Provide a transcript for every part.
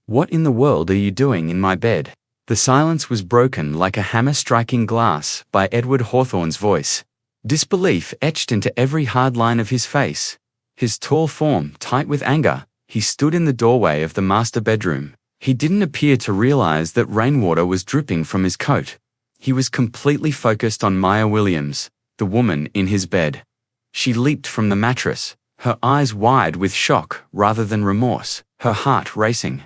"What in the world are you doing in my bed?" The silence was broken like a hammer striking glass by Edward Hawthorne's voice. Disbelief etched into every hard line of his face. His tall form tight with anger, he stood in the doorway of the master bedroom. He didn't appear to realize that rainwater was dripping from his coat. He was completely focused on Maya Williams, the woman in his bed. She leaped from the mattress, her eyes wide with shock rather than remorse, her heart racing.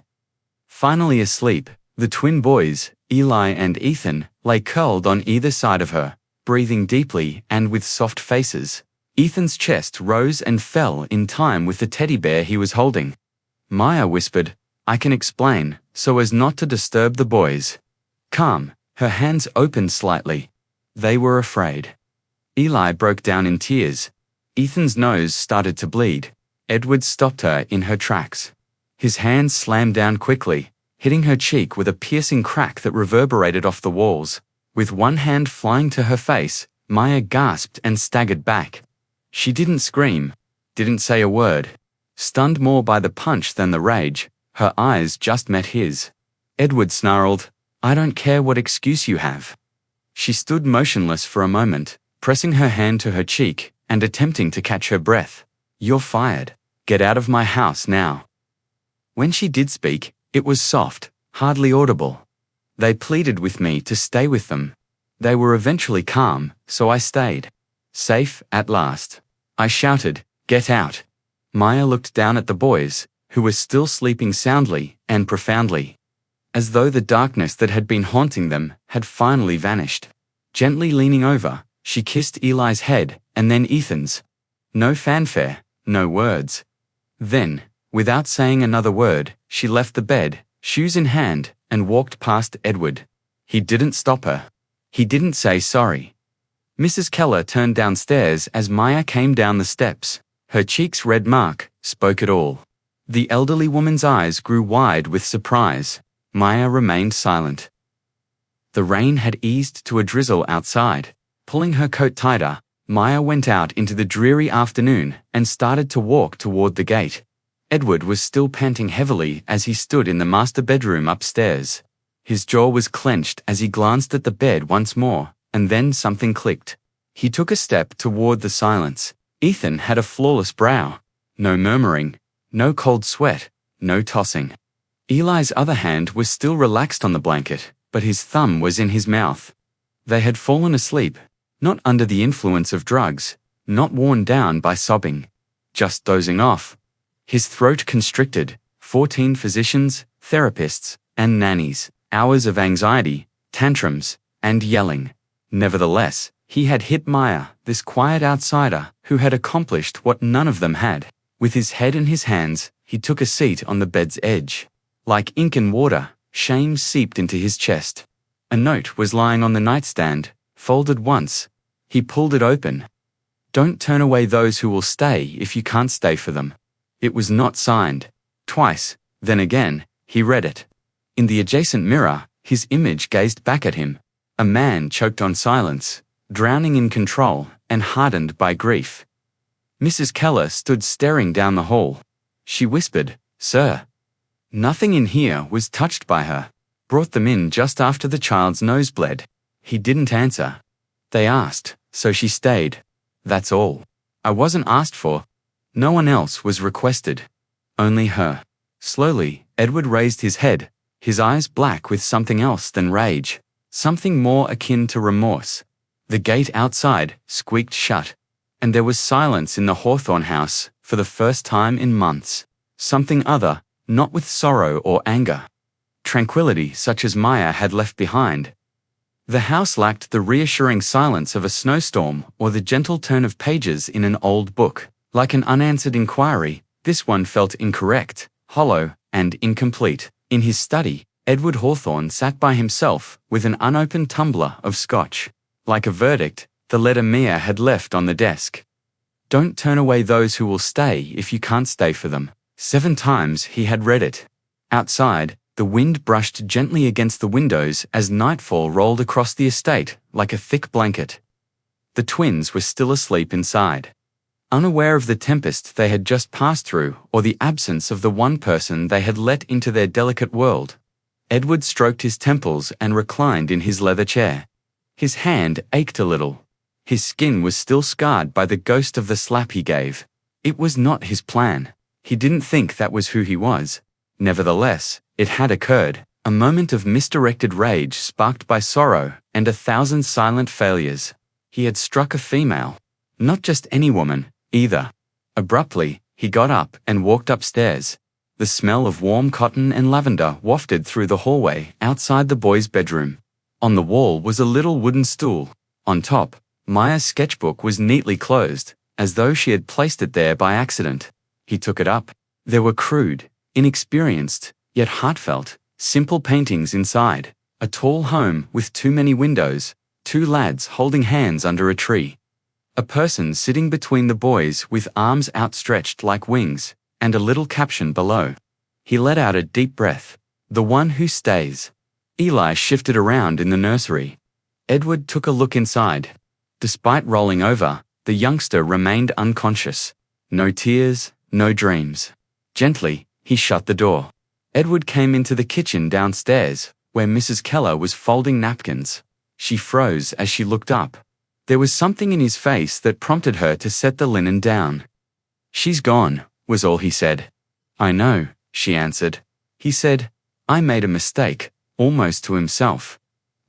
Finally asleep, the twin boys, Eli and Ethan, lay curled on either side of her, breathing deeply and with soft faces. Ethan's chest rose and fell in time with the teddy bear he was holding. Maya whispered, "I can explain," so as not to disturb the boys. Calm, her hands opened slightly. They were afraid. Eli broke down in tears. Ethan's nose started to bleed. Edward stopped her in her tracks. His hands slammed down quickly, hitting her cheek with a piercing crack that reverberated off the walls. With one hand flying to her face, Maya gasped and staggered back. She didn't scream, didn't say a word. Stunned more by the punch than the rage, her eyes just met his. Edward snarled, "I don't care what excuse you have." She stood motionless for a moment, pressing her hand to her cheek and attempting to catch her breath. "You're fired. Get out of my house now." When she did speak, it was soft, hardly audible. "They pleaded with me to stay with them. They were eventually calm, so I stayed. Safe at last." I shouted, "Get out." Maya looked down at the boys, who were still sleeping soundly and profoundly, as though the darkness that had been haunting them had finally vanished. Gently leaning over, she kissed Eli's head and then Ethan's. No fanfare, no words. Then, without saying another word, she left the bed, shoes in hand, and walked past Edward. He didn't stop her. He didn't say sorry. Mrs. Keller turned downstairs as Maya came down the steps. Her cheek's red mark spoke it all. The elderly woman's eyes grew wide with surprise. Maya remained silent. The rain had eased to a drizzle outside. Pulling her coat tighter, Maya went out into the dreary afternoon and started to walk toward the gate. Edward was still panting heavily as he stood in the master bedroom upstairs. His jaw was clenched as he glanced at the bed once more, and then something clicked. He took a step toward the silence. Ethan had a flawless brow. No murmuring, no cold sweat, no tossing. Eli's other hand was still relaxed on the blanket, but his thumb was in his mouth. They had fallen asleep, not under the influence of drugs, not worn down by sobbing, just dozing off. His throat constricted, 14 physicians, therapists, and nannies, hours of anxiety, tantrums, and yelling. Nevertheless, he had hit Maya, this quiet outsider who had accomplished what none of them had. With his head in his hands, he took a seat on the bed's edge. Like ink and water, shame seeped into his chest. A note was lying on the nightstand, folded once. He pulled it open. "Don't turn away those who will stay if you can't stay for them." It was not signed. Twice, then again, he read it. In the adjacent mirror, his image gazed back at him. A man choked on silence, drowning in control and hardened by grief. Mrs. Keller stood staring down the hall. She whispered, "Sir." Nothing in here was touched by her. Brought them in just after the child's nose bled. He didn't answer. They asked, so she stayed. That's all. I wasn't asked for. No one else was requested. Only her. Slowly, Edward raised his head, his eyes black with something else than rage, something more akin to remorse. The gate outside squeaked shut, and there was silence in the Hawthorne house for the first time in months. Something other, not with sorrow or anger. Tranquility such as Maya had left behind. The house lacked the reassuring silence of a snowstorm or the gentle turn of pages in an old book. Like an unanswered inquiry, this one felt incorrect, hollow, and incomplete. In his study, Edward Hawthorne sat by himself with an unopened tumbler of scotch. Like a verdict, the letter Mia had left on the desk. "Don't turn away those who will stay if you can't stay for them." 7 times he had read it. Outside, the wind brushed gently against the windows as nightfall rolled across the estate like a thick blanket. The twins were still asleep inside. unaware of the tempest they had just passed through or the absence of the one person they had let into their delicate world. Edward stroked his temples and reclined in his leather chair. His hand ached a little. His skin was still scarred by the ghost of the slap he gave. It was not his plan. He didn't think that was who he was. Nevertheless, it had occurred, a moment of misdirected rage sparked by sorrow and 1,000 silent failures. He had struck a female. Not just any woman, either. Abruptly, he got up and walked upstairs. The smell of warm cotton and lavender wafted through the hallway outside the boy's bedroom. On the wall was a little wooden stool. On top, Maya's sketchbook was neatly closed, as though she had placed it there by accident. He took it up. There were crude, inexperienced, yet heartfelt, simple paintings inside. A tall home with too many windows, 2 lads holding hands under a tree. A person sitting between the boys with arms outstretched like wings, and a little caption below. He let out a deep breath. The one who stays. Eli shifted around in the nursery. Edward took a look inside. Despite rolling over, the youngster remained unconscious. No tears, no dreams. Gently, he shut the door. Edward came into the kitchen downstairs, where Mrs. Keller was folding napkins. She froze as she looked up. There was something in his face that prompted her to set the linen down. "She's gone," was all he said. "I know," she answered. He said, "I made a mistake," almost to himself.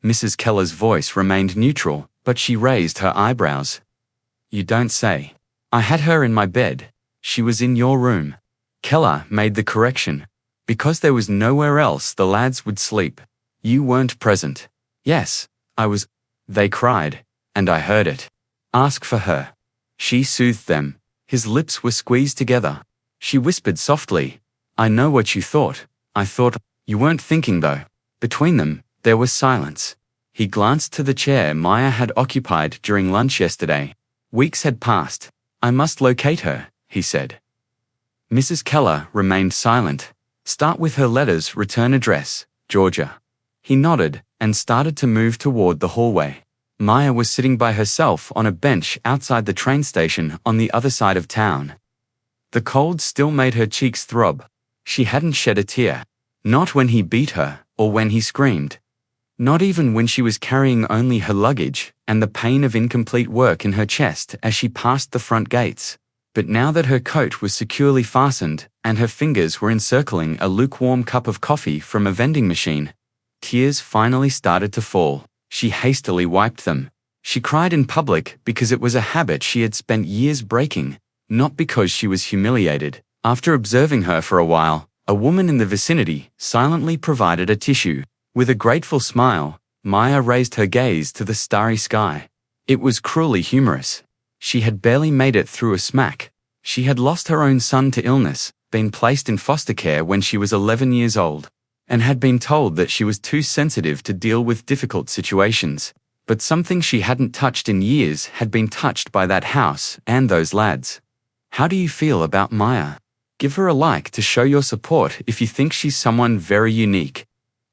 Mrs. Keller's voice remained neutral, but she raised her eyebrows. "You don't say. I had her in my bed. She was in your room." Keller made the correction. "Because there was nowhere else the lads would sleep. You weren't present." "Yes, I was," they cried, "and I heard it. Ask for her." She soothed them. His lips were squeezed together. She whispered softly, "I know what you thought. I thought, you weren't thinking though." Between them, there was silence. He glanced to the chair Maya had occupied during lunch yesterday. Weeks had passed. "I must locate her," he said. Mrs. Keller remained silent. "Start with her letters return address, Georgia." He nodded and started to move toward the hallway. Maya was sitting by herself on a bench outside the train station on the other side of town. The cold still made her cheeks throb. She hadn't shed a tear. Not when he beat her, or when he screamed. Not even when she was carrying only her luggage and the pain of incomplete work in her chest as she passed the front gates. But now that her coat was securely fastened and her fingers were encircling a lukewarm cup of coffee from a vending machine, tears finally started to fall. She hastily wiped them. She cried in public because it was a habit she had spent years breaking, not because she was humiliated. After observing her for a while, a woman in the vicinity silently provided a tissue. With a grateful smile, Maya raised her gaze to the starry sky. It was cruelly humorous. She had barely made it through a smack. She had lost her own son to illness, been placed in foster care when she was 11 years old, and had been told that she was too sensitive to deal with difficult situations. But something she hadn't touched in years had been touched by that house and those lads. How do you feel about Maya? Give her a like to show your support if you think she's someone very unique.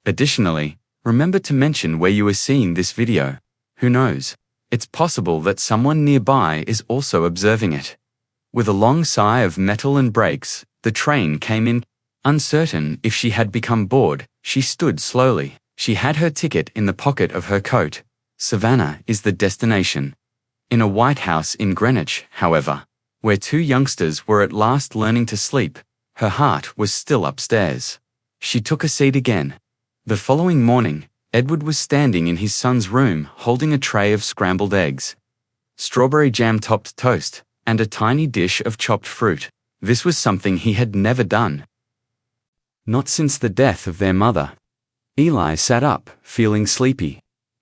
Additionally, remember to mention where you are seeing this video. Who knows? It's possible that someone nearby is also observing it. With a long sigh of metal and brakes, the train came in. Uncertain if she had become bored, she stood slowly. She had her ticket in the pocket of her coat. Savannah is the destination. In a white house in Greenwich, however, where 2 youngsters were at last learning to sleep, her heart was still upstairs. She took a seat again. The following morning, Edward was standing in his son's room holding a tray of scrambled eggs, strawberry jam-topped toast, and a tiny dish of chopped fruit. This was something he had never done. Not since the death of their mother. Eli sat up, feeling sleepy.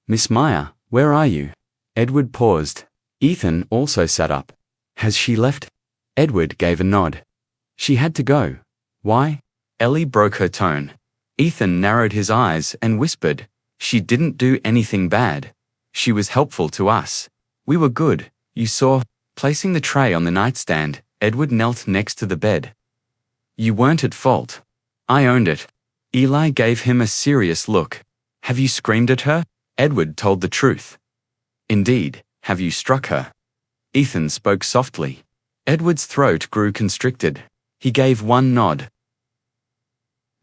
"Miss Maya, where are you?" Edward paused. Ethan also sat up. "Has she left?" Edward gave a nod. "She had to go." "Why?" Ellie broke her tone. Ethan narrowed his eyes and whispered, "She didn't do anything bad. She was helpful to us. We were good, you saw." Placing the tray on the nightstand, Edward knelt next to the bed. "You weren't at fault. I owned it." Eli gave him a serious look. "Have you screamed at her?" Edward told the truth. "Indeed, have you struck her?" Ethan spoke softly. Edward's throat grew constricted. He gave one nod.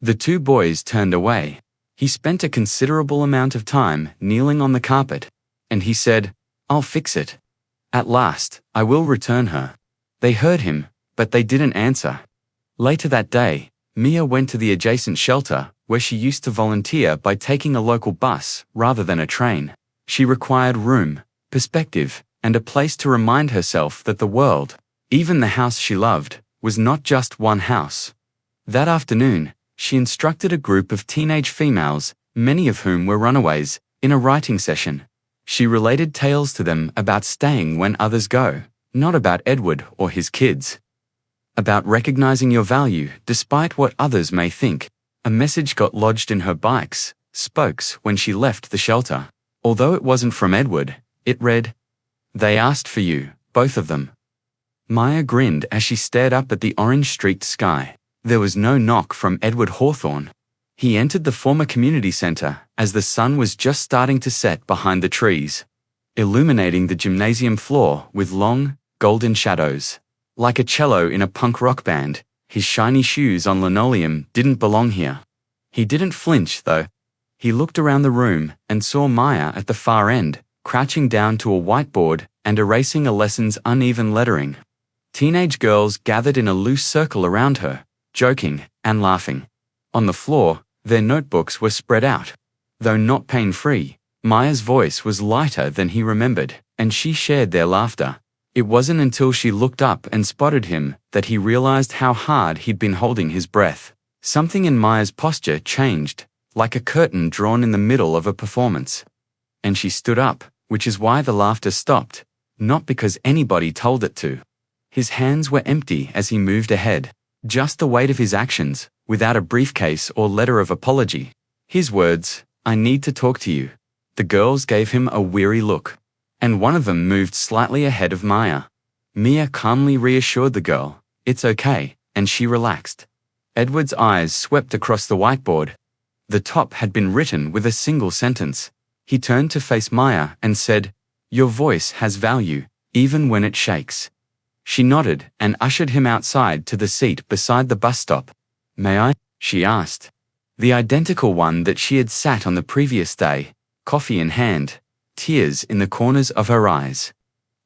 The two boys turned away. He spent a considerable amount of time kneeling on the carpet, and he said, "I'll fix it. At last, I will return her." They heard him, but they didn't answer. Later that day, Mia went to the adjacent shelter, where she used to volunteer by taking a local bus rather than a train. She required room, perspective, and a place to remind herself that the world, even the house she loved, was not just one house. That afternoon, she instructed a group of teenage females, many of whom were runaways, in a writing session. She related tales to them about staying when others go, not about Edward or his kids. About recognizing your value despite what others may think. A message got lodged in her bike's spokes when she left the shelter. Although it wasn't from Edward, it read, "They asked for you, both of them." Maya grinned as she stared up at the orange-streaked sky. There was no knock from Edward Hawthorne. He entered the former community center as the sun was just starting to set behind the trees, illuminating the gymnasium floor with long, golden shadows. Like a cello in a punk rock band, his shiny shoes on linoleum didn't belong here. He didn't flinch, though. He looked around the room and saw Maya at the far end, crouching down to a whiteboard and erasing a lesson's uneven lettering. Teenage girls gathered in a loose circle around her, joking and laughing. On the floor, their notebooks were spread out. Though not pain-free, Maya's voice was lighter than he remembered, and she shared their laughter. It wasn't until she looked up and spotted him that he realized how hard he'd been holding his breath. Something in Maya's posture changed, like a curtain drawn in the middle of a performance. And she stood up, which is why the laughter stopped, not because anybody told it to. His hands were empty as he moved ahead. Just the weight of his actions, without a briefcase or letter of apology. His words, "I need to talk to you." The girls gave him a weary look, and one of them moved slightly ahead of Maya. Mia calmly reassured the girl, "It's okay," and she relaxed. Edward's eyes swept across the whiteboard. The top had been written with a single sentence. He turned to face Maya and said, "Your voice has value, even when it shakes." She nodded and ushered him outside to the seat beside the bus stop. "May I?" she asked. The identical one that she had sat on the previous day, coffee in hand, tears in the corners of her eyes.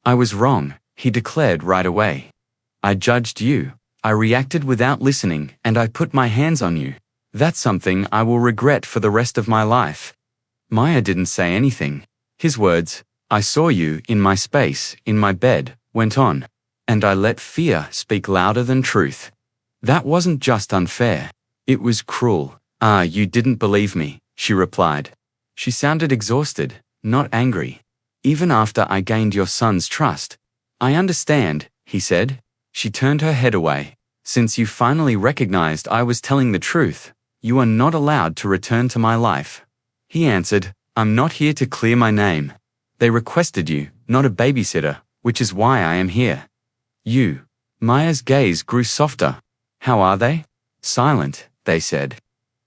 "I was wrong," he declared right away. "I judged you. I reacted without listening, and I put my hands on you. That's something I will regret for the rest of my life." Maya didn't say anything. His words, "I saw you in my space, in my bed," went on. "And I let fear speak louder than truth. That wasn't just unfair. It was cruel." "Ah, you didn't believe me," she replied. She sounded exhausted, not angry. "Even after I gained your son's trust." "I understand," he said. She turned her head away. "Since you finally recognized I was telling the truth, you are not allowed to return to my life." He answered, "I'm not here to clear my name. They requested you, not a babysitter, which is why I am here." "You." Maya's gaze grew softer. "How are they?" "Silent," they said.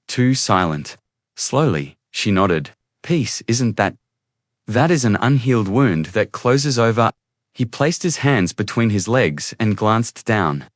"Too silent." Slowly, she nodded. "Peace isn't that. That is an unhealed wound that closes over." He placed his hands between his legs and glanced down.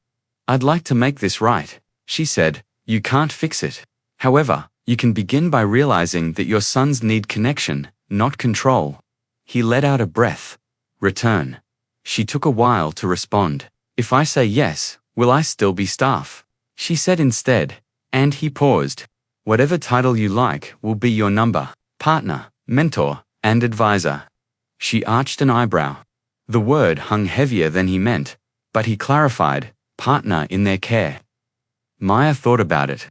"I'd like to make this right," she said. "You can't fix it. However, you can begin by realizing that your sons need connection, not control." He let out a breath. "Return." She took a while to respond. "If I say yes, will I still be staff?" She said instead, and he paused. "Whatever title you like will be your number, partner, mentor, and advisor." She arched an eyebrow. The word hung heavier than he meant, but he clarified, "partner in their care." Maya thought about it.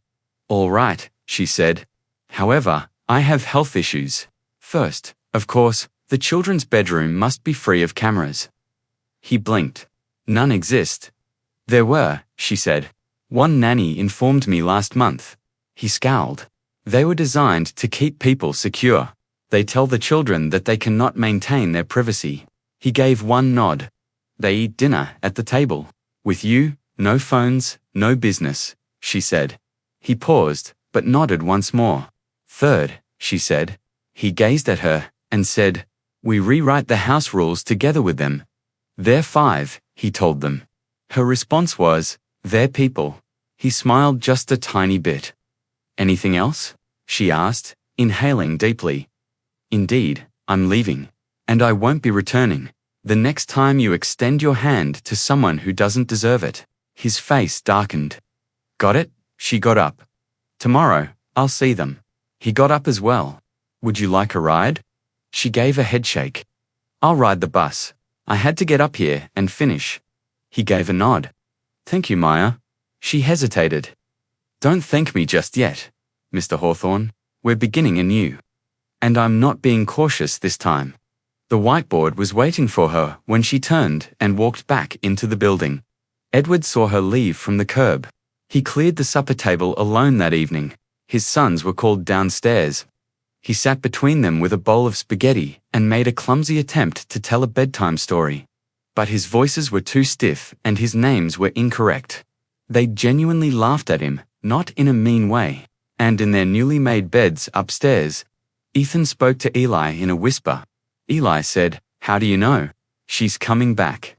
"All right," she said. "However, I have health issues. First, of course, the children's bedroom must be free of cameras." He blinked. "None exist." "There were," she said. "One nanny informed me last month." He scowled. "They were designed to keep people secure. They tell the children that they cannot maintain their privacy." He gave one nod. "They eat dinner at the table. With you, no phones, no business," she said. He paused, but nodded once more. "Third," she said. He gazed at her and said, "We rewrite the house rules together with them." "They're 5, he told them. Her response was, "They're people." He smiled just a tiny bit. "Anything else?" she asked, inhaling deeply. "Indeed, I'm leaving. And I won't be returning. The next time you extend your hand to someone who doesn't deserve it." His face darkened. "Got it?" She got up. "Tomorrow, I'll see them." He got up as well. "Would you like a ride?" She gave a headshake. "I'll ride the bus. I had to get up here and finish." He gave a nod. "Thank you, Maya." She hesitated. "Don't thank me just yet, Mr. Hawthorne. We're beginning anew. And I'm not being cautious this time." The whiteboard was waiting for her when she turned and walked back into the building. Edward saw her leave from the curb. He cleared the supper table alone that evening. His sons were called downstairs. He sat between them with a bowl of spaghetti and made a clumsy attempt to tell a bedtime story. But his voices were too stiff and his names were incorrect. They genuinely laughed at him, not in a mean way. And in their newly made beds upstairs, Ethan spoke to Eli in a whisper. Eli said, "How do you know? She's coming back."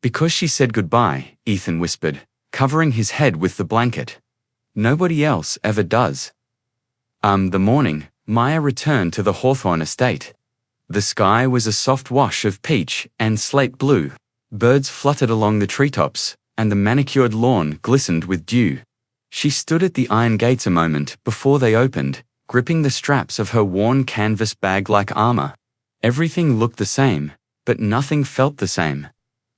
"Because she said goodbye," Ethan whispered, covering his head with the blanket. "Nobody else ever does." The morning, Maya returned to the Hawthorne estate. The sky was a soft wash of peach and slate blue. Birds fluttered along the treetops, and the manicured lawn glistened with dew. She stood at the iron gates a moment before they opened, gripping the straps of her worn canvas bag like armor. Everything looked the same, but nothing felt the same.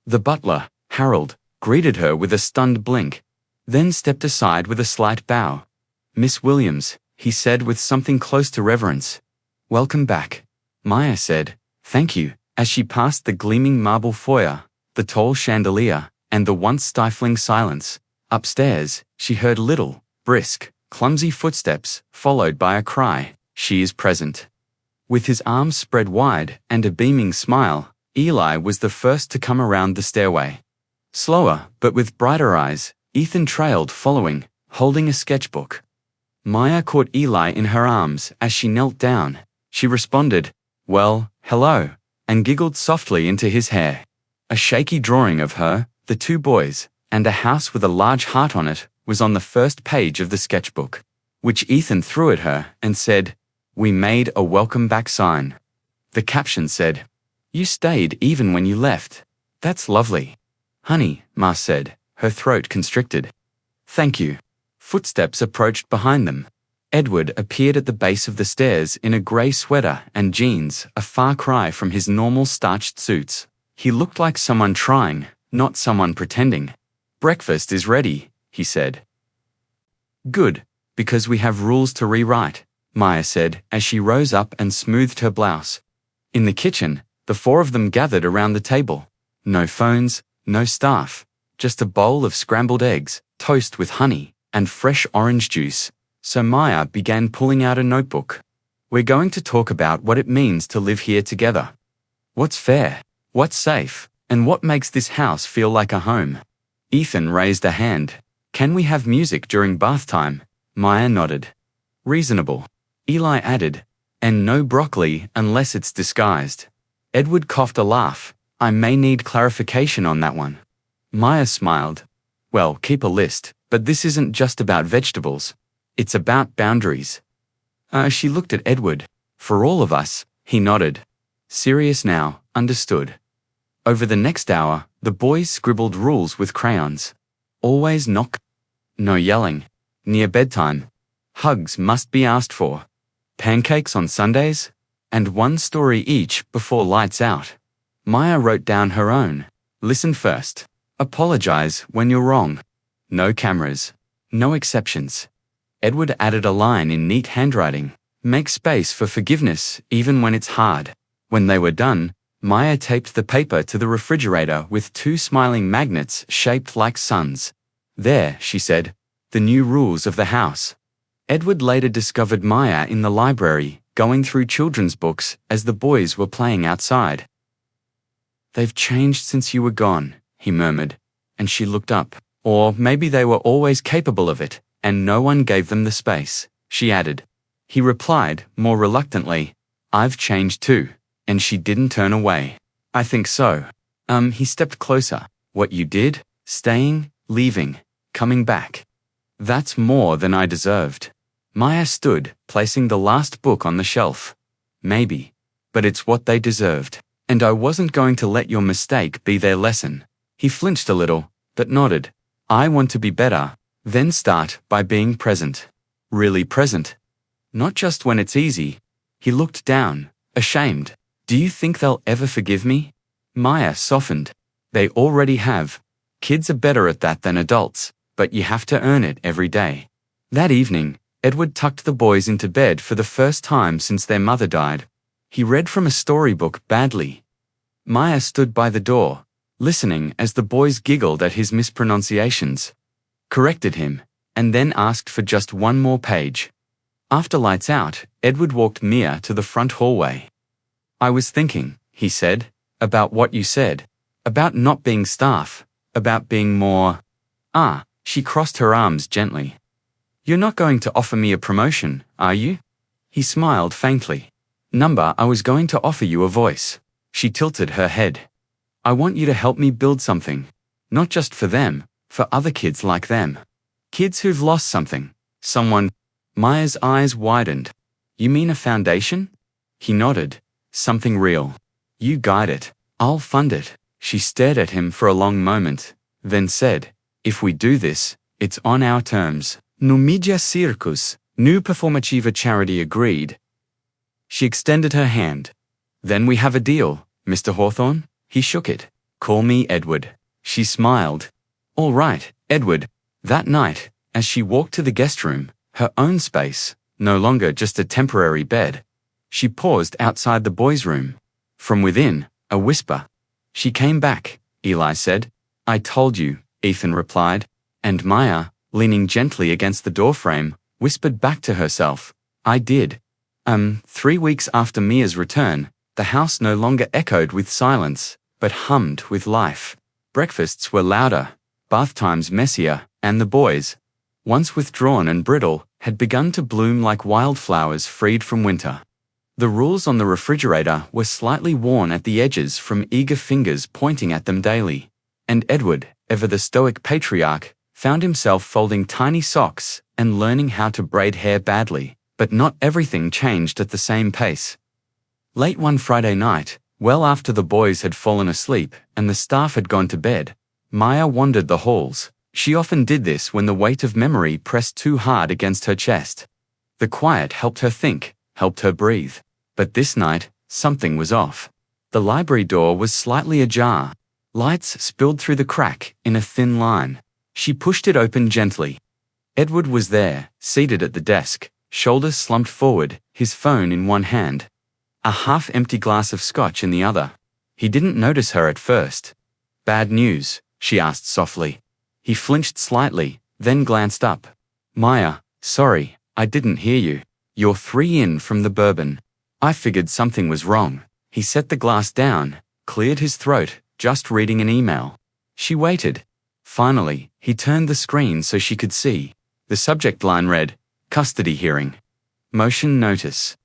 The butler, Harold, greeted her with a stunned blink, then stepped aside with a slight bow. "Miss Williams," he said with something close to reverence. "Welcome back." Maya said, "Thank you," as she passed the gleaming marble foyer, the tall chandelier, and the once stifling silence. Upstairs, she heard little, brisk, clumsy footsteps, followed by a cry, "She is present." With his arms spread wide and a beaming smile, Eli was the first to come around the stairway. Slower, but with brighter eyes, Ethan trailed following, holding a sketchbook. Maya caught Eli in her arms as she knelt down. She responded, "Well, hello," and giggled softly into his hair. A shaky drawing of her, the two boys, and a house with a large heart on it was on the first page of the sketchbook, which Ethan threw at her and said, "We made a welcome back sign." The caption said, "You stayed even when you left. That's lovely." "Honey," Ma said, her throat constricted. "Thank you." Footsteps approached behind them. Edward appeared at the base of the stairs in a grey sweater and jeans, a far cry from his normal starched suits. He looked like someone trying, not someone pretending. "Breakfast is ready," he said. "Good, because we have rules to rewrite," Maya said as she rose up and smoothed her blouse. In the kitchen, the four of them gathered around the table. No phones, no staff, just a bowl of scrambled eggs, toast with honey, and fresh orange juice. So Maya began pulling out a notebook. "We're going to talk about what it means to live here together. What's fair, what's safe, and what makes this house feel like a home." Ethan raised a hand. "Can we have music during bath time?" Maya nodded. "Reasonable." Eli added, "And no broccoli unless it's disguised." Edward coughed a laugh. "I may need clarification on that one." Maya smiled. "Well, keep a list, but this isn't just about vegetables. It's about boundaries." She looked at Edward. "For all of us," he nodded. "Serious now, understood." Over the next hour, the boys scribbled rules with crayons. Always knock. No yelling. Near bedtime. Hugs must be asked for. Pancakes on Sundays. And one story each before lights out. Maya wrote down her own. Listen first. Apologize when you're wrong. No cameras. No exceptions. Edward added a line in neat handwriting. Make space for forgiveness even when it's hard. When they were done, Maya taped the paper to the refrigerator with two smiling magnets shaped like suns. "There," she said, "the new rules of the house." Edward later discovered Maya in the library, going through children's books as the boys were playing outside. "They've changed since you were gone," he murmured, and she looked up. "Or maybe they were always capable of it, and no one gave them the space," she added. He replied, more reluctantly, "I've changed too," and she didn't turn away. "I think so." He stepped closer. "What you did? Staying, leaving, coming back. That's more than I deserved. Maya stood, placing the last book on the shelf. Maybe. But it's what they deserved. And I wasn't going to let your mistake be their lesson. He flinched a little, but nodded. I want to be better. Then start by being present. Really present. Not just when it's easy. He looked down, ashamed. Do you think they'll ever forgive me? Maya softened. They already have. Kids are better at that than adults, but you have to earn it every day. That evening, Edward tucked the boys into bed for the first time since their mother died. He read from a storybook badly. Maya stood by the door, listening as the boys giggled at his mispronunciations, corrected him, and then asked for just one more page. After lights out, Edward walked Mia to the front hallway. I was thinking, he said, about what you said, about not being staff, about being more. She crossed her arms gently. You're not going to offer me a promotion, are you? He smiled faintly. I was going to offer you a voice. She tilted her head. I want you to help me build something. Not just for them, for other kids like them. Kids who've lost something. Someone. Maya's eyes widened. You mean a foundation? He nodded. Something real. You guide it. I'll fund it. She stared at him for a long moment, then said, if we do this, it's on our terms. Numidia Circus, New Performativa Charity agreed. She extended her hand. Then we have a deal, Mr. Hawthorne? He shook it. Call me Edward. She smiled. All right, Edward. That night, as she walked to the guest room, her own space, no longer just a temporary bed, she paused outside the boys' room. From within, a whisper. She came back, Eli said. I told you, Ethan replied, and Maya, leaning gently against the doorframe, whispered back to herself. I did. 3 weeks after Mia's return, the house no longer echoed with silence, but hummed with life. Breakfasts were louder, bath times messier, and the boys, once withdrawn and brittle, had begun to bloom like wildflowers freed from winter. The rules on the refrigerator were slightly worn at the edges from eager fingers pointing at them daily, and Edward, ever the stoic patriarch, found himself folding tiny socks and learning how to braid hair badly, but not everything changed at the same pace. Late one Friday night, well after the boys had fallen asleep and the staff had gone to bed, Maya wandered the halls. She often did this when the weight of memory pressed too hard against her chest. The quiet helped her think, helped her breathe. But this night, something was off. The library door was slightly ajar. Lights spilled through the crack in a thin line. She pushed it open gently. Edward was there, seated at the desk, shoulders slumped forward, his phone in one hand, a half-empty glass of scotch in the other. He didn't notice her at first. Bad news? She asked softly. He flinched slightly, then glanced up. Maya, sorry, I didn't hear you. You're 3 in from the bourbon. I figured something was wrong. He set the glass down, cleared his throat, just reading an email. She waited. Finally, he turned the screen so she could see. The subject line read, Custody Hearing. Motion Notice.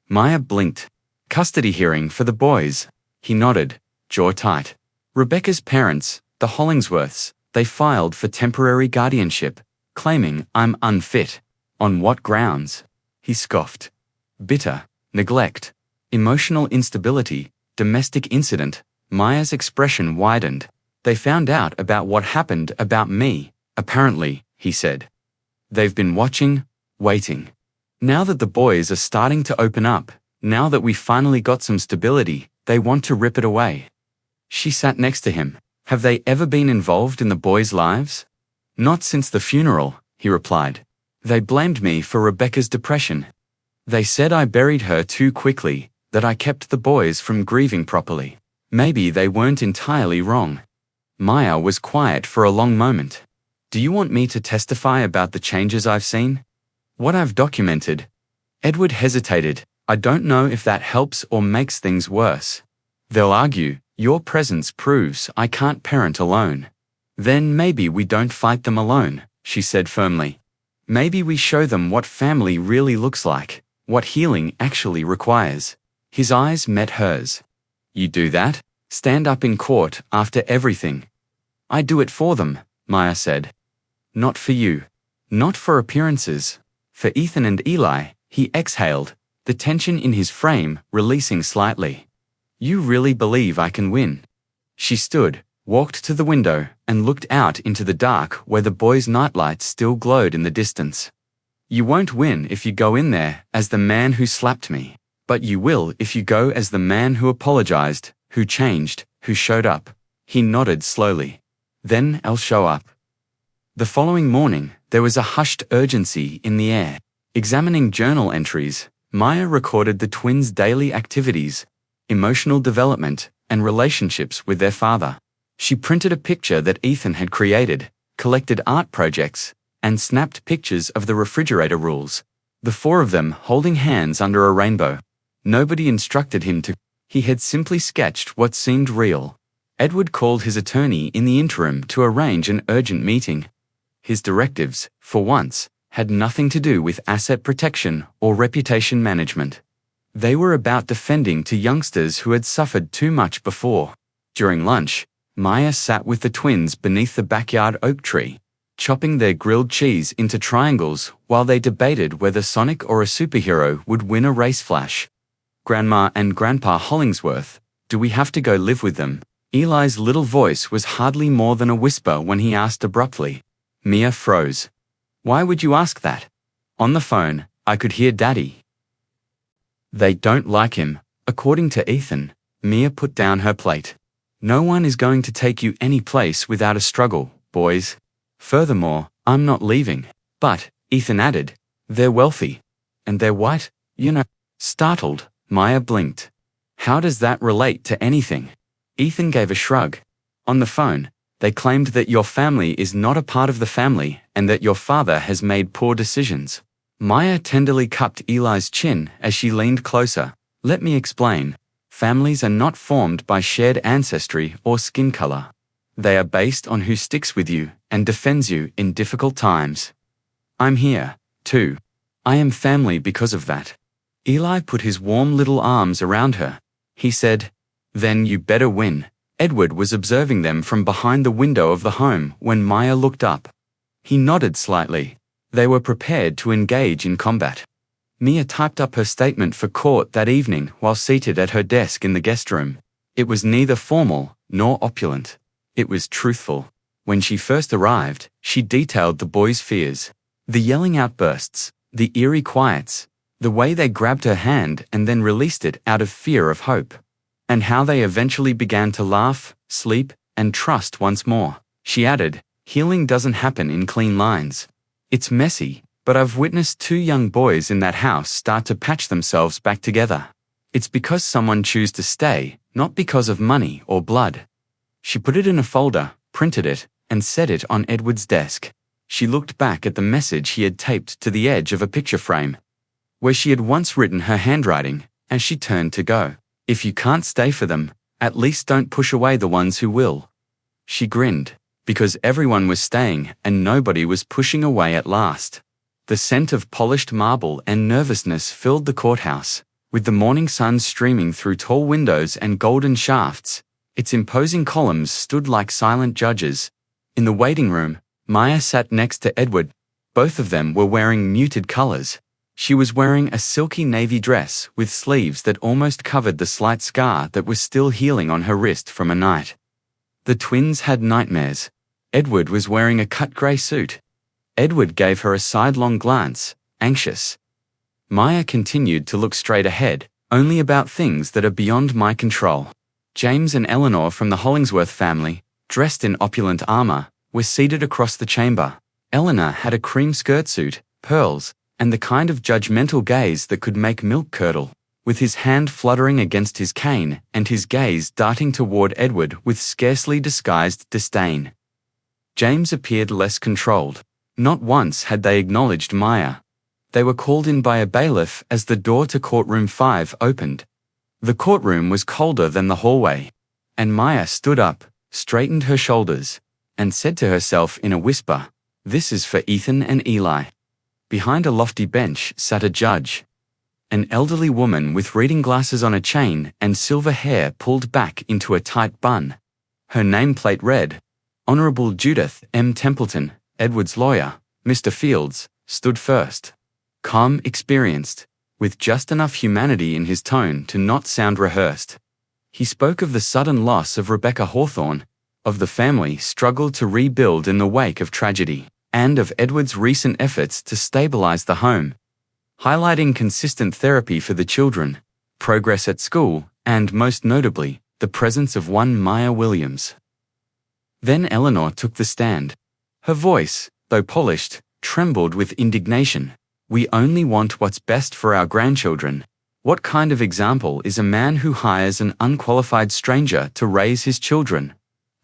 Maya blinked. Custody hearing for the boys. He nodded, jaw tight. Rebecca's parents, the Hollingsworths, they filed for temporary guardianship, claiming I'm unfit. On what grounds? He scoffed. Bitter. Neglect, emotional instability, domestic incident. Maya's expression widened. They found out about what happened about me, apparently, he said. They've been watching, waiting. Now that the boys are starting to open up, now that we finally got some stability, they want to rip it away. She sat next to him. Have they ever been involved in the boys' lives? Not since the funeral, he replied. They blamed me for Rebecca's depression. They said I buried her too quickly, that I kept the boys from grieving properly. Maybe they weren't entirely wrong. Maya was quiet for a long moment. Do you want me to testify about the changes I've seen? What I've documented? Edward hesitated. I don't know if that helps or makes things worse. They'll argue, your presence proves I can't parent alone. Then maybe we don't fight them alone, she said firmly. Maybe we show them what family really looks like. What healing actually requires. His eyes met hers. You do that? Stand up in court after everything? I do it for them, Maya said. Not for you. Not for appearances. For Ethan and Eli, he exhaled, the tension in his frame releasing slightly. You really believe I can win? She stood, walked to the window, and looked out into the dark where the boys' nightlights still glowed in the distance. You won't win if you go in there as the man who slapped me, but you will if you go as the man who apologized, who changed, who showed up. He nodded slowly. Then I'll show up. The following morning, there was a hushed urgency in the air. Examining journal entries, Maya recorded the twins' daily activities, emotional development, and relationships with their father. She printed a picture that Ethan had created, collected art projects, and snapped pictures of the refrigerator rules. The four of them holding hands under a rainbow. Nobody instructed him to. He had simply sketched what seemed real. Edward called his attorney in the interim to arrange an urgent meeting. His directives, for once, had nothing to do with asset protection or reputation management. They were about defending to youngsters who had suffered too much before. During lunch, Maya sat with the twins beneath the backyard oak tree, chopping their grilled cheese into triangles while they debated whether Sonic or a superhero would win a race flash. Grandma and Grandpa Hollingsworth, do we have to go live with them? Eli's little voice was hardly more than a whisper when he asked abruptly. Mia froze. Why would you ask that? On the phone, I could hear Daddy. They don't like him, according to Ethan. Mia put down her plate. No one is going to take you any place without a struggle, boys. Furthermore, I'm not leaving. But, Ethan added, they're wealthy. And they're white, you know. Startled, Maya blinked. How does that relate to anything? Ethan gave a shrug. On the phone, they claimed that your family is not a part of the family and that your father has made poor decisions. Maya tenderly cupped Eli's chin as she leaned closer. Let me explain. Families are not formed by shared ancestry or skin color. They are based on who sticks with you and defends you in difficult times. I'm here, too. I am family because of that. Eli put his warm little arms around her. He said, then you better win. Edward was observing them from behind the window of the home when Maya looked up. He nodded slightly. They were prepared to engage in combat. Mia typed up her statement for court that evening while seated at her desk in the guest room. It was neither formal nor opulent. It was truthful. When she first arrived, she detailed the boys' fears. The yelling outbursts, the eerie quiets, the way they grabbed her hand and then released it out of fear of hope. And how they eventually began to laugh, sleep, and trust once more. She added, healing doesn't happen in clean lines. It's messy, but I've witnessed two young boys in that house start to patch themselves back together. It's because someone chose to stay, not because of money or blood. She put it in a folder, printed it, and set it on Edward's desk. She looked back at the message he had taped to the edge of a picture frame, where she had once written her handwriting, as she turned to go. If you can't stay for them, at least don't push away the ones who will. She grinned, because everyone was staying and nobody was pushing away at last. The scent of polished marble and nervousness filled the courthouse, with the morning sun streaming through tall windows and golden shafts. Its imposing columns stood like silent judges. In the waiting room, Maya sat next to Edward. Both of them were wearing muted colors. She was wearing a silky navy dress with sleeves that almost covered the slight scar that was still healing on her wrist from a night. The twins had nightmares. Edward was wearing a cut grey suit. Edward gave her a sidelong glance, anxious. Maya continued to look straight ahead, only about things that are beyond my control. James and Eleanor from the Hollingsworth family, dressed in opulent armor, were seated across the chamber. Eleanor had a cream skirt suit, pearls, and the kind of judgmental gaze that could make milk curdle, with his hand fluttering against his cane and his gaze darting toward Edward with scarcely disguised disdain. James appeared less controlled. Not once had they acknowledged Maya. They were called in by a bailiff as the door to courtroom 5 opened. The courtroom was colder than the hallway, and Maya stood up, straightened her shoulders, and said to herself in a whisper, "This is for Ethan and Eli." Behind a lofty bench sat a judge, an elderly woman with reading glasses on a chain and silver hair pulled back into a tight bun. Her nameplate read, Honorable Judith M. Templeton, Edward's lawyer, Mr. Fields, stood first. Calm, experienced, with just enough humanity in his tone to not sound rehearsed. He spoke of the sudden loss of Rebecca Hawthorne, of the family struggle to rebuild in the wake of tragedy, and of Edward's recent efforts to stabilize the home, highlighting consistent therapy for the children, progress at school, and most notably, the presence of one Maya Williams. Then Eleanor took the stand. Her voice, though polished, trembled with indignation. We only want what's best for our grandchildren. What kind of example is a man who hires an unqualified stranger to raise his children?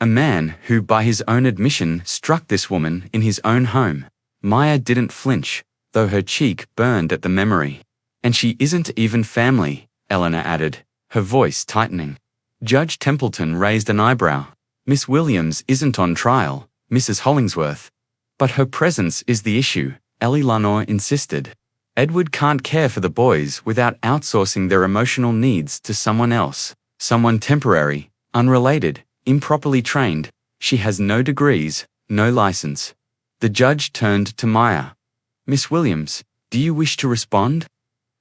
A man who, by his own admission, struck this woman in his own home. Maya didn't flinch, though her cheek burned at the memory. And she isn't even family, Eleanor added, her voice tightening. Judge Templeton raised an eyebrow. Miss Williams isn't on trial, Mrs. Hollingsworth. But her presence is the issue, Eleanor insisted. Edward can't care for the boys without outsourcing their emotional needs to someone else, someone temporary, unrelated, improperly trained. She has no degrees, no license. The judge turned to Maya. Miss Williams, do you wish to respond?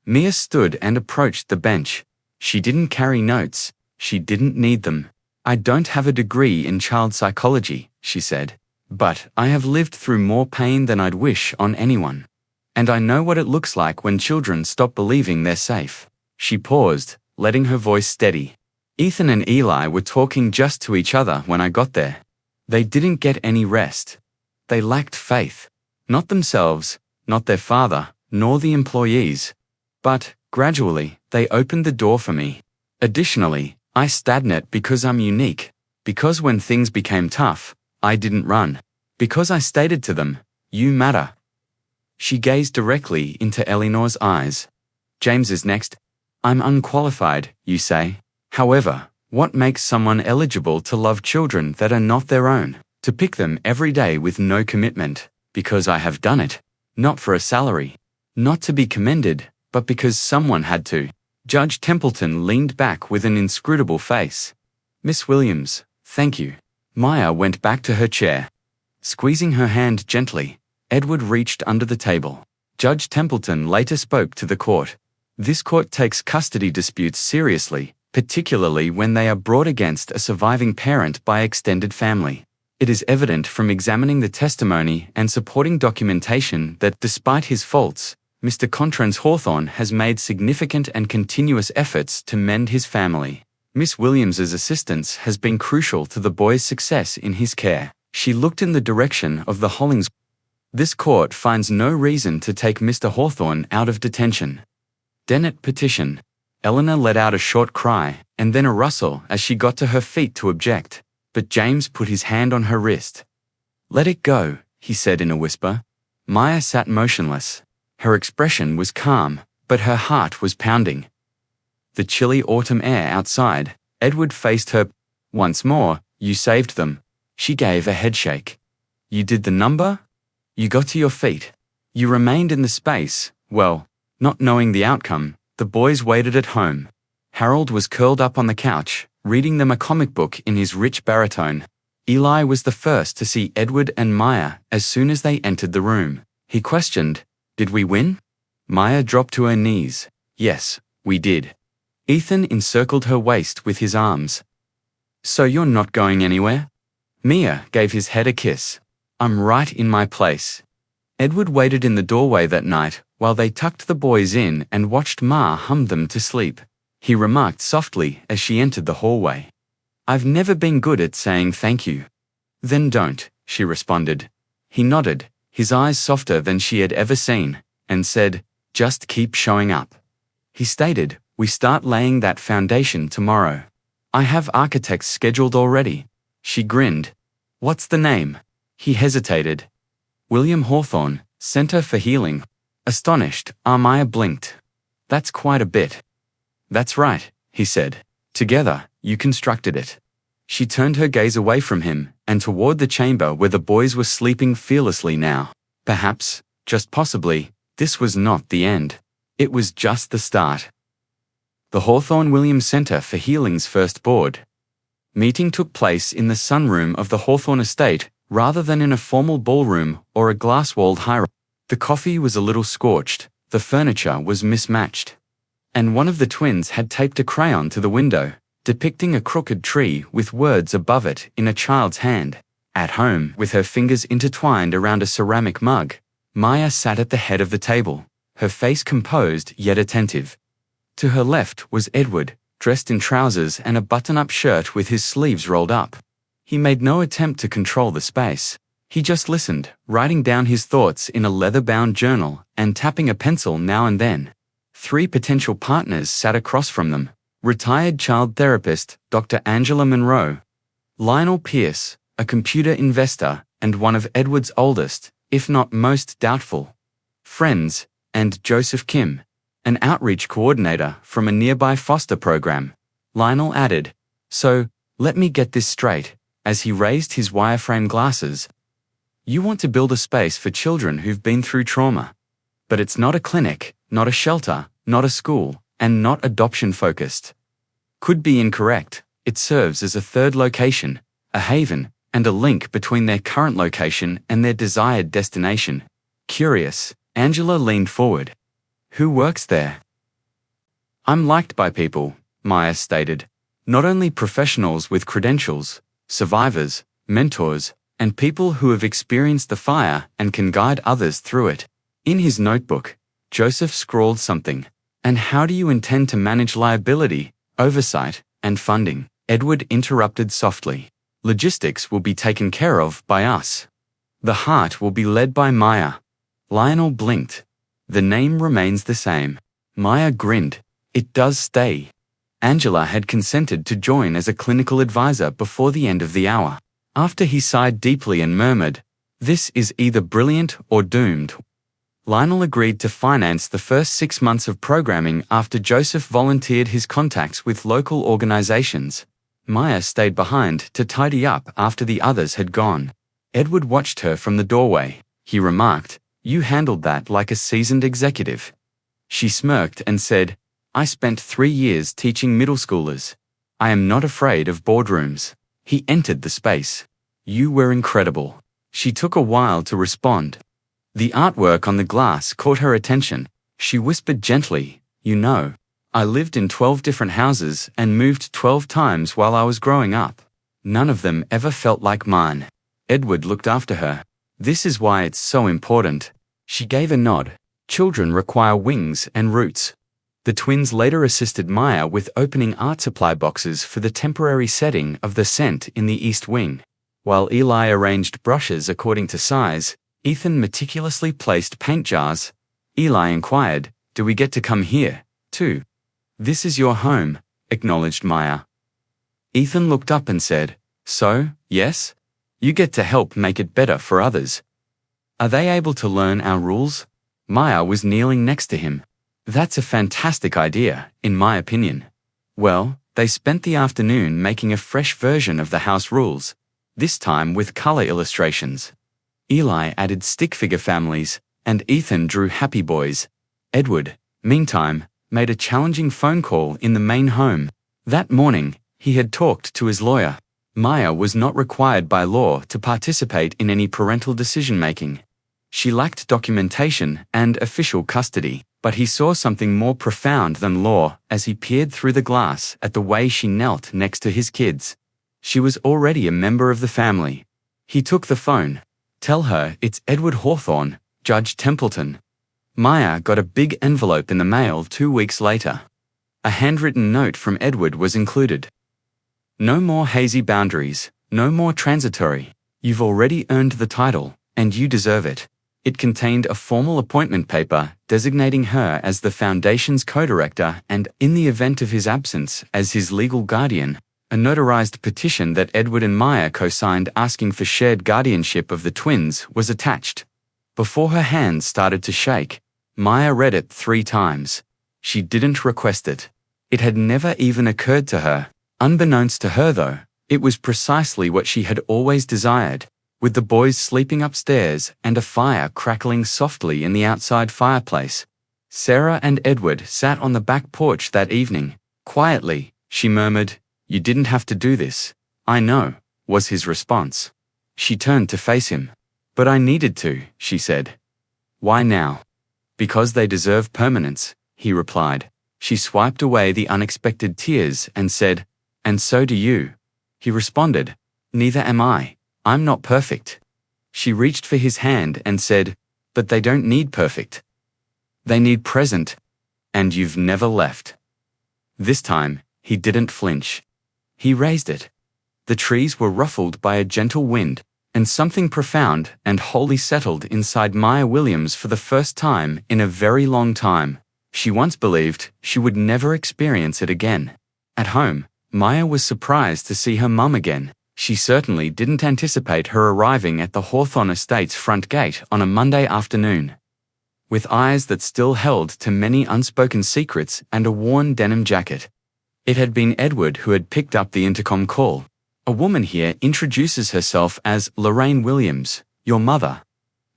Mia stood and approached the bench. She didn't carry notes. She didn't need them. I don't have a degree in child psychology, she said, but I have lived through more pain than I'd wish on anyone. And I know what it looks like when children stop believing they're safe. She paused, letting her voice steady. Ethan and Eli were talking just to each other when I got there. They didn't get any rest. They lacked faith. Not themselves, not their father, nor the employees. But, gradually, they opened the door for me. Additionally, I stagnate because I'm unique. Because when things became tough, I didn't run. Because I stated to them, you matter. She gazed directly into Eleanor's eyes. James is next. I'm unqualified, you say. However, what makes someone eligible to love children that are not their own, to pick them every day with no commitment? Because I have done it. Not for a salary. Not to be commended, but because someone had to. Judge Templeton leaned back with an inscrutable face. Miss Williams, thank you. Maya went back to her chair. Squeezing her hand gently, Edward reached under the table. Judge Templeton later spoke to the court. This court takes custody disputes seriously, particularly when they are brought against a surviving parent by extended family. It is evident from examining the testimony and supporting documentation that, despite his faults, Mr. Contrans Hawthorne has made significant and continuous efforts to mend his family. Miss Williams's assistance has been crucial to the boy's success in his care. She looked in the direction of the Hollings. This court finds no reason to take Mr. Hawthorne out of detention. Dennett petition. Eleanor let out a short cry, and then a rustle as she got to her feet to object, but James put his hand on her wrist. Let it go, he said in a whisper. Maya sat motionless. Her expression was calm, but her heart was pounding. The chilly autumn air outside, Edward faced her. Once more, you saved them. She gave a headshake. You did the number? You got to your feet. You remained in the space. Well, not knowing the outcome, the boys waited at home. Harold was curled up on the couch, reading them a comic book in his rich baritone. Eli was the first to see Edward and Maya as soon as they entered the room. He questioned, did we win? Maya dropped to her knees. Yes, we did. Ethan encircled her waist with his arms. So you're not going anywhere? Mia gave his head a kiss. I'm right in my place. Edward waited in the doorway that night while they tucked the boys in and watched Ma hum them to sleep. He remarked softly as she entered the hallway. I've never been good at saying thank you. Then don't, she responded. He nodded, his eyes softer than she had ever seen, and said, just keep showing up. He stated, we start laying that foundation tomorrow. I have architects scheduled already. She grinned. What's the name? He hesitated. William Hawthorne, Center for Healing. Astonished, Maya blinked. That's quite a bit. That's right, he said. Together, you constructed it. She turned her gaze away from him and toward the chamber where the boys were sleeping fearlessly now. Perhaps, just possibly, this was not the end. It was just the start. The Hawthorne Williams Center for Healing's first board. Meeting took place in the sunroom of the Hawthorne estate, rather than in a formal ballroom or a glass-walled high-rise. The coffee was a little scorched, the furniture was mismatched, and one of the twins had taped a crayon to the window, depicting a crooked tree with words above it in a child's hand. At home, with her fingers intertwined around a ceramic mug, Maya sat at the head of the table, her face composed yet attentive. To her left was Edward, dressed in trousers and a button-up shirt with his sleeves rolled up. He made no attempt to control the space. He just listened, writing down his thoughts in a leather-bound journal and tapping a pencil now and then. 3 potential partners sat across from them. Retired child therapist, Dr. Angela Monroe, Lionel Pierce, a computer investor, and one of Edward's oldest, if not most doubtful, friends, and Joseph Kim, an outreach coordinator from a nearby foster program. Lionel added, "So, let me get this straight," as he raised his wireframe glasses. "You want to build a space for children who've been through trauma. But it's not a clinic, not a shelter, not a school, and not adoption-focused. Could be incorrect. It serves as a third location, a haven, and a link between their current location and their desired destination." Curious, Angela leaned forward. "Who works there?" "I'm liked by people," Maya stated. "Not only professionals with credentials, survivors, mentors, and people who have experienced the fire and can guide others through it." In his notebook, Joseph scrawled something. "And how do you intend to manage liability, oversight, and funding?" Edward interrupted softly. "Logistics will be taken care of by us. The heart will be led by Maya." Lionel blinked. "The name remains the same." Maya grinned. "It does stay." Angela had consented to join as a clinical advisor before the end of the hour. After he sighed deeply and murmured, "This is either brilliant or doomed," Lionel agreed to finance the first 6 months of programming after Joseph volunteered his contacts with local organizations. Maya stayed behind to tidy up after the others had gone. Edward watched her from the doorway. He remarked, "You handled that like a seasoned executive." She smirked and said, "I spent 3 years teaching middle schoolers. I am not afraid of boardrooms." He entered the space. "You were incredible." She took a while to respond. The artwork on the glass caught her attention. She whispered gently, "You know, I lived in 12 different houses and moved 12 times while I was growing up. None of them ever felt like mine." Edward looked after her. "This is why it's so important." She gave a nod. "Children require wings and roots." The twins later assisted Maya with opening art supply boxes for the temporary setting of the scent in the East Wing. While Eli arranged brushes according to size, Ethan meticulously placed paint jars. Eli inquired, "Do we get to come here, too?" "This is your home," acknowledged Maya. Ethan looked up and said, "So, yes? You get to help make it better for others. Are they able to learn our rules?" Maya was kneeling next to him. "That's a fantastic idea, in my opinion." Well, they spent the afternoon making a fresh version of the house rules, this time with color illustrations. Eli added stick figure families, and Ethan drew happy boys. Edward, meantime, made a challenging phone call in the main home. That morning, he had talked to his lawyer. Maya was not required by law to participate in any parental decision-making. She lacked documentation and official custody, but he saw something more profound than law as he peered through the glass at the way she knelt next to his kids. She was already a member of the family. He took the phone. "Tell her it's Edward Hawthorne, Judge Templeton." Maya got a big envelope in the mail 2 weeks later. A handwritten note from Edward was included. "No more hazy boundaries, no more transitory. You've already earned the title, and you deserve it." It contained a formal appointment paper designating her as the Foundation's co-director and, in the event of his absence, as his legal guardian. A notarized petition that Edward and Maya co-signed asking for shared guardianship of the twins was attached. Before her hands started to shake, Maya read it 3 times. She didn't request it. It had never even occurred to her. Unbeknownst to her, though, it was precisely what she had always desired. With the boys sleeping upstairs and a fire crackling softly in the outside fireplace, Sarah and Edward sat on the back porch that evening. Quietly, she murmured, "You didn't have to do this. I know, was his response. She turned to face him. But I needed to, she said. Why now? Because they deserve permanence, he replied. She swiped away the unexpected tears and said, and so do you. He responded, neither am I. I'm not perfect. She reached for his hand and said, but they don't need perfect. They need present. And you've never left. This time, he didn't flinch. He raised it. The trees were ruffled by a gentle wind, and something profound and wholly settled inside Maya Williams for the first time in a very long time. She once believed she would never experience it again. At home, Maya was surprised to see her mum again. She certainly didn't anticipate her arriving at the Hawthorne Estate's front gate on a Monday afternoon. With eyes that still held to many unspoken secrets and a worn denim jacket. It had been Edward who had picked up the intercom call. A woman here introduces herself as Lorraine Williams, your mother.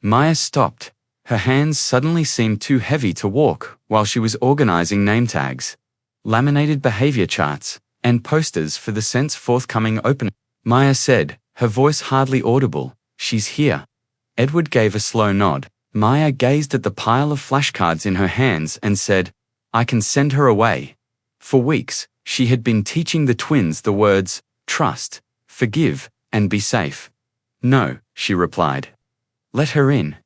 Maya stopped. Her hands suddenly seemed too heavy to walk while she was organizing name tags, laminated behavior charts, and posters for the Sense forthcoming open. Maya said, her voice hardly audible, she's here. Edward gave a slow nod. Maya gazed at the pile of flashcards in her hands and said, I can send her away. For weeks, she had been teaching the twins the words, trust, forgive, and be safe. No, she replied. Let her in.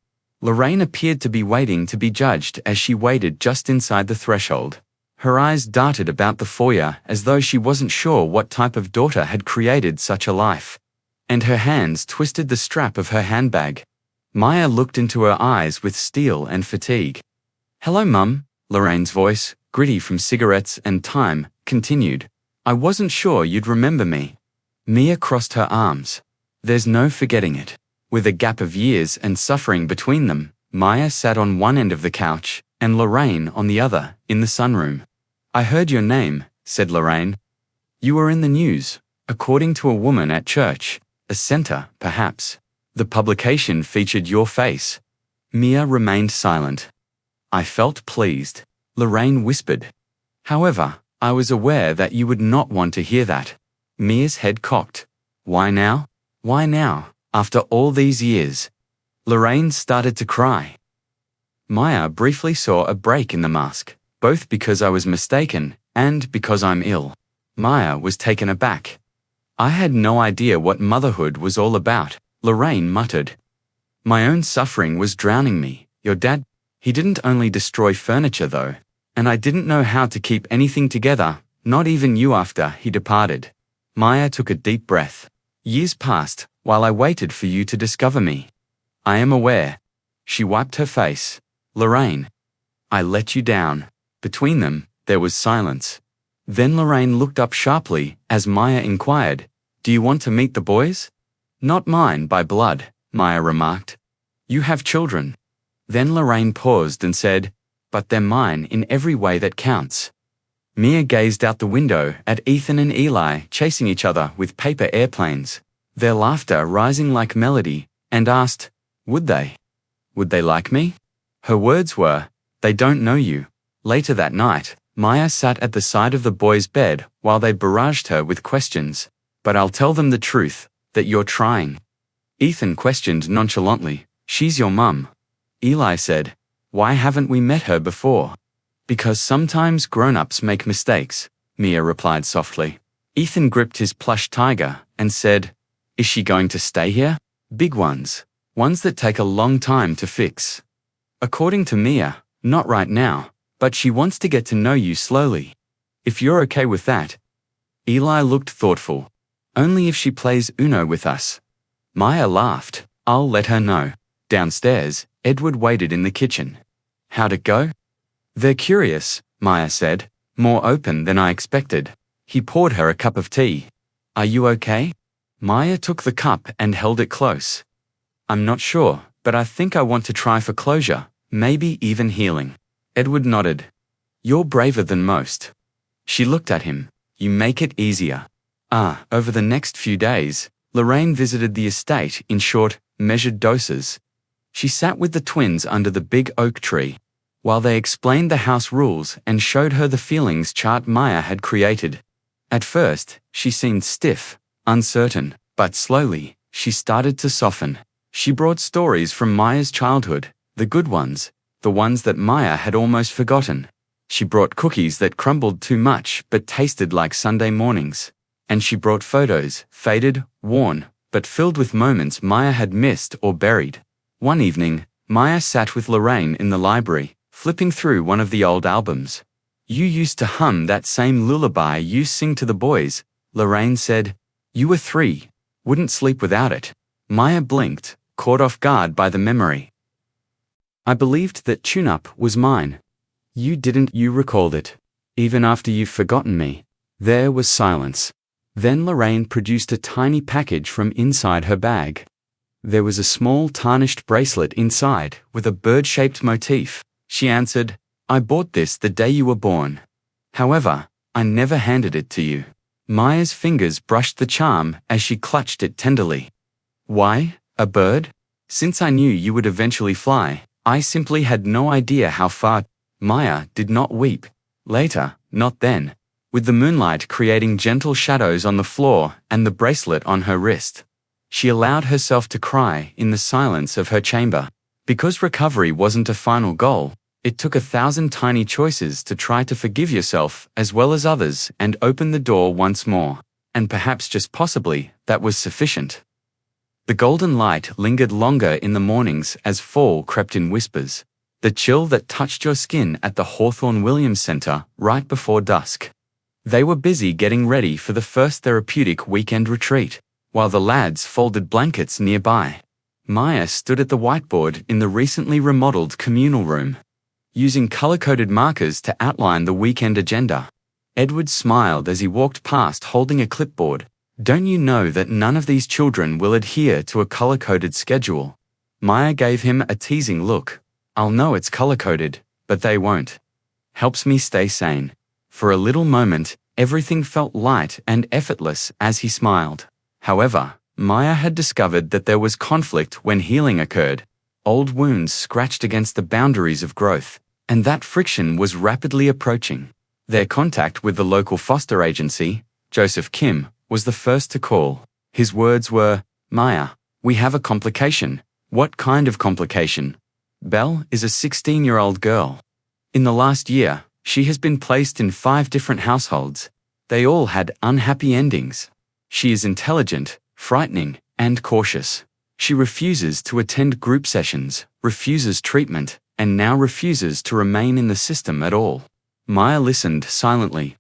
Lorraine appeared to be waiting to be judged as she waited just inside the threshold. Her eyes darted about the foyer as though she wasn't sure what type of daughter had created such a life. And her hands twisted the strap of her handbag. Maya looked into her eyes with steel and fatigue. Hello, Mum, Lorraine's voice, gritty from cigarettes and time, continued. I wasn't sure you'd remember me. Mia crossed her arms. There's no forgetting it. With a gap of years and suffering between them, Maya sat on one end of the couch, and Lorraine on the other, in the sunroom. I heard your name, said Lorraine. You were in the news, according to a woman at church, a center, perhaps. The publication featured your face. Mia remained silent. I felt pleased. Lorraine whispered. However, I was aware that you would not want to hear that. Mia's head cocked. Why now? Why now, after all these years? Lorraine started to cry. Maya briefly saw a break in the mask, both because I was mistaken and because I'm ill. Maya was taken aback. I had no idea what motherhood was all about, Lorraine muttered. My own suffering was drowning me. Your dad, he didn't only destroy furniture though. And I didn't know how to keep anything together, not even you after he departed. Maya took a deep breath. Years passed, while I waited for you to discover me. I am aware. She wiped her face. Lorraine. I let you down. Between them, there was silence. Then Lorraine looked up sharply as Maya inquired, do you want to meet the boys? Not mine by blood, Maya remarked. You have children. Then Lorraine paused and said, but they're mine in every way that counts. Mia gazed out the window at Ethan and Eli chasing each other with paper airplanes, their laughter rising like melody, and asked, would they? Would they like me? Her words were, they don't know you. Later that night, Maya sat at the side of the boys' bed while they barraged her with questions. But I'll tell them the truth, that you're trying. Ethan questioned nonchalantly, she's your mum. Eli said, why haven't we met her before? Because sometimes grown-ups make mistakes, Mia replied softly. Ethan gripped his plush tiger and said, is she going to stay here? Big ones. Ones that take a long time to fix. According to Mia, not right now, but she wants to get to know you slowly. If you're okay with that. Eli looked thoughtful. Only if she plays Uno with us. Maya laughed. I'll let her know. Downstairs, Edward waited in the kitchen. How'd it go? They're curious, Maya said, more open than I expected. He poured her a cup of tea. Are you okay? Maya took the cup and held it close. I'm not sure, but I think I want to try for closure, maybe even healing. Edward nodded. You're braver than most. She looked at him. You make it easier. Over the next few days, Lorraine visited the estate in short, measured doses. She sat with the twins under the big oak tree, while they explained the house rules and showed her the feelings chart Maya had created. At first, she seemed stiff, uncertain, but slowly, she started to soften. She brought stories from Maya's childhood, the good ones, the ones that Maya had almost forgotten. She brought cookies that crumbled too much but tasted like Sunday mornings. And she brought photos, faded, worn, but filled with moments Maya had missed or buried. One evening, Maya sat with Lorraine in the library, flipping through one of the old albums. "You used to hum that same lullaby you sing to the boys," Lorraine said. "You were 3. Wouldn't sleep without it." Maya blinked, caught off guard by the memory. "I believed that tune-up was mine." "You didn't. You recalled it. Even after you've forgotten me." There was silence. Then Lorraine produced a tiny package from inside her bag. There was a small tarnished bracelet inside with a bird-shaped motif. She answered, "I bought this the day you were born. However, I never handed it to you." Maya's fingers brushed the charm as she clutched it tenderly. "Why, a bird? Since I knew you would eventually fly, I simply had no idea how far." Maya did not weep. Later, not then. With the moonlight creating gentle shadows on the floor and the bracelet on her wrist, she allowed herself to cry in the silence of her chamber. Because recovery wasn't a final goal, it took 1,000 tiny choices to try to forgive yourself as well as others and open the door once more. And perhaps just possibly, that was sufficient. The golden light lingered longer in the mornings as fall crept in whispers. The chill that touched your skin at the Hawthorne Williams Center right before dusk. They were busy getting ready for the first therapeutic weekend retreat, while the lads folded blankets nearby. Maya stood at the whiteboard in the recently remodeled communal room, using color-coded markers to outline the weekend agenda. Edward smiled as he walked past holding a clipboard. "Don't you know that none of these children will adhere to a color-coded schedule?" Maya gave him a teasing look. "I'll know it's color-coded, but they won't." Helps me stay sane. For a little moment, everything felt light and effortless as he smiled. However, Maya had discovered that there was conflict when healing occurred. Old wounds scratched against the boundaries of growth, and that friction was rapidly approaching. Their contact with the local foster agency, Joseph Kim, was the first to call. His words were, "Maya, we have a complication." "What kind of complication?" "Belle is a 16-year-old girl. In the last year, she has been placed in 5 different households. They all had unhappy endings. She is intelligent, frightening, and cautious. She refuses to attend group sessions, refuses treatment, and now refuses to remain in the system at all." Maya listened silently.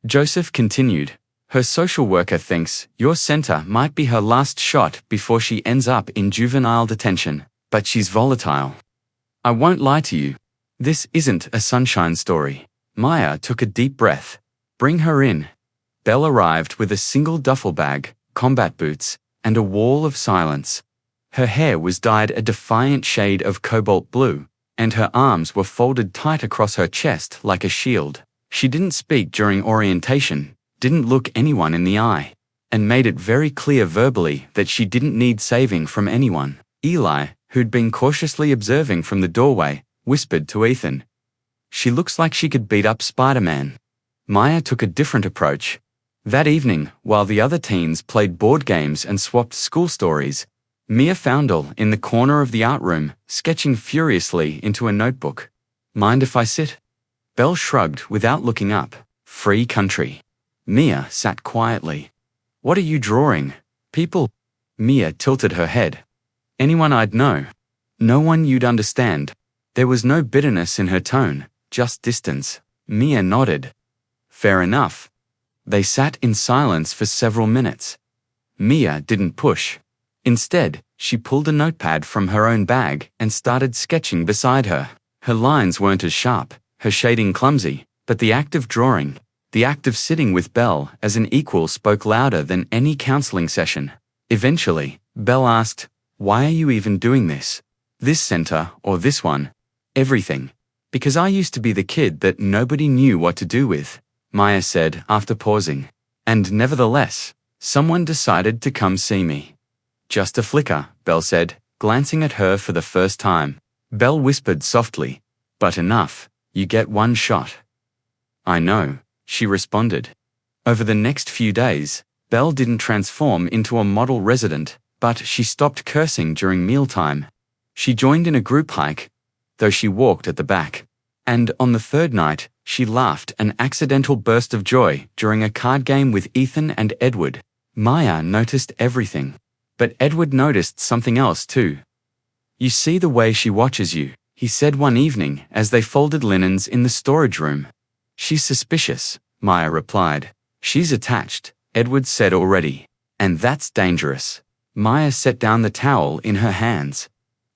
Joseph continued, "Her social worker thinks your center might be her last shot before she ends up in juvenile detention, but she's volatile. I won't lie to you. This isn't a sunshine story." Maya took a deep breath. "Bring her in." Belle arrived with a single duffel bag, combat boots, and a wall of silence. Her hair was dyed a defiant shade of cobalt blue, and her arms were folded tight across her chest like a shield. She didn't speak during orientation, didn't look anyone in the eye, and made it very clear verbally that she didn't need saving from anyone. Eli, who'd been cautiously observing from the doorway, whispered to Ethan, "She looks like she could beat up Spider-Man." Maya took a different approach. That evening, while the other teens played board games and swapped school stories, Mia found her in the corner of the art room, sketching furiously into a notebook. "Mind if I sit?" Belle shrugged without looking up. "Free country." Mia sat quietly. "What are you drawing? People?" Mia tilted her head. "Anyone I'd know. No one you'd understand." There was no bitterness in her tone, just distance. Mia nodded. "Fair enough." They sat in silence for several minutes. Mia didn't push. Instead, she pulled a notepad from her own bag and started sketching beside her. Her lines weren't as sharp, her shading clumsy, but the act of drawing, the act of sitting with Belle as an equal spoke louder than any counseling session. Eventually, Belle asked, "Why are you even doing this? This center or this one?" "Everything. Because I used to be the kid that nobody knew what to do with," Maya said after pausing. "And nevertheless, someone decided to come see me." "Just a flicker," Belle said, glancing at her for the first time. Belle whispered softly, "But enough, you get one shot." "I know," she responded. Over the next few days, Belle didn't transform into a model resident, but she stopped cursing during mealtime. She joined in a group hike, though she walked at the back. And on the third night, she laughed an accidental burst of joy during a card game with Ethan and Edward. Maya noticed everything. But Edward noticed something else too. "You see the way she watches you," he said one evening as they folded linens in the storage room. "She's suspicious," Maya replied. "She's attached," Edward said already. "And that's dangerous." Maya set down the towel in her hands.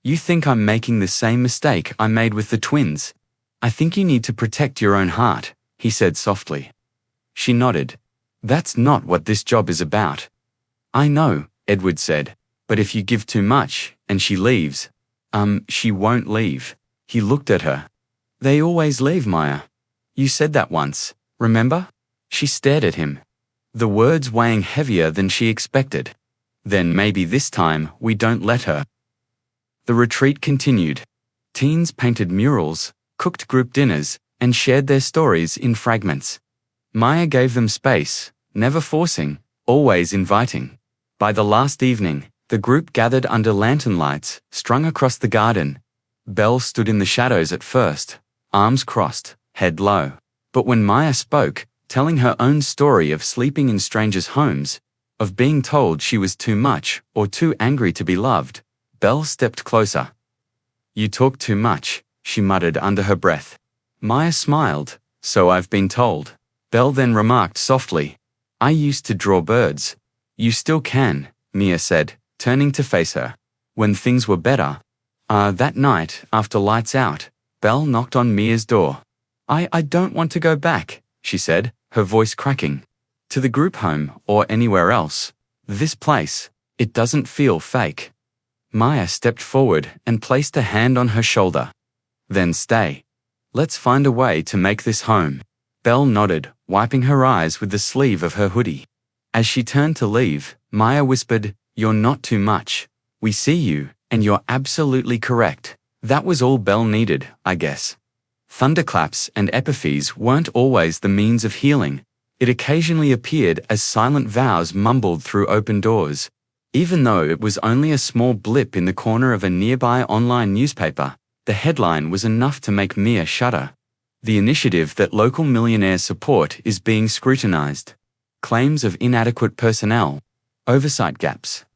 "You think I'm making the same mistake I made with the twins? I think you need to protect your own heart," he said softly. She nodded. "That's not what this job is about." "I know," Edward said, "but if you give too much, and she leaves..." She won't leave." He looked at her. "They always leave, Maya. You said that once, remember?" She stared at him, the words weighing heavier than she expected. "Then maybe this time we don't let her." The retreat continued. Teens painted murals, cooked group dinners, and shared their stories in fragments. Maya gave them space, never forcing, always inviting. By the last evening, the group gathered under lantern lights, strung across the garden. Belle stood in the shadows at first, arms crossed, head low. But when Maya spoke, telling her own story of sleeping in strangers' homes, of being told she was too much or too angry to be loved, Belle stepped closer. "You talk too much," she muttered under her breath. Maya smiled. "So I've been told." Belle then remarked softly, "I used to draw birds." "You still can," Mia said, turning to face her. "When things were better." That night, after lights out, Belle knocked on Mia's door. I don't want to go back," she said, her voice cracking. "To the group home or anywhere else. This place, it doesn't feel fake." Maya stepped forward and placed a hand on her shoulder. "Then stay. Let's find a way to make this home." Belle nodded, wiping her eyes with the sleeve of her hoodie. As she turned to leave, Maya whispered, "You're not too much. We see you, and you're absolutely correct." That was all Belle needed, I guess. Thunderclaps and epiphies weren't always the means of healing. It occasionally appeared as silent vows mumbled through open doors. Even though it was only a small blip in the corner of a nearby online newspaper, the headline was enough to make Mia shudder. The initiative that local millionaires support is being scrutinized. Claims of inadequate personnel. Oversight gaps.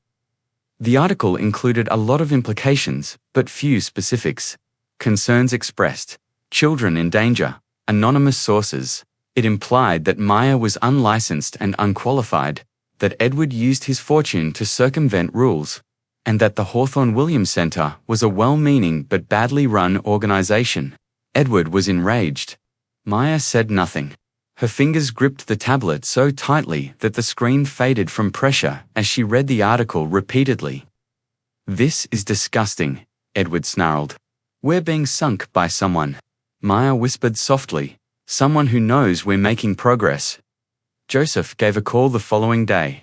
The article included a lot of implications, but few specifics. Concerns expressed. Children in danger. Anonymous sources. It implied that Maya was unlicensed and unqualified, that Edward used his fortune to circumvent rules, and that the Hawthorne Williams Center was a well-meaning but badly run organization. Edward was enraged. Maya said nothing. Her fingers gripped the tablet so tightly that the screen faded from pressure as she read the article repeatedly. "This is disgusting," Edward snarled. "We're being sunk by someone." Maya whispered softly, "Someone who knows we're making progress." Joseph gave a call the following day.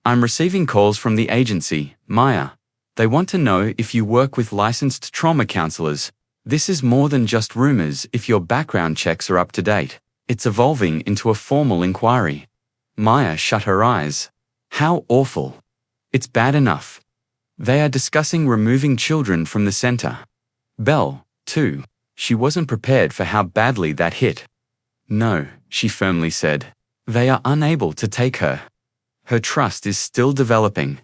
"I'm receiving calls from the agency, Maya. They want to know if you work with licensed trauma counselors. This is more than just rumors if your background checks are up to date. It's evolving into a formal inquiry." Maya shut her eyes. How awful. It's bad enough. They are discussing removing children from the center. Belle, too. She wasn't prepared for how badly that hit. "No," she firmly said. "They are unable to take her." Her trust is still developing.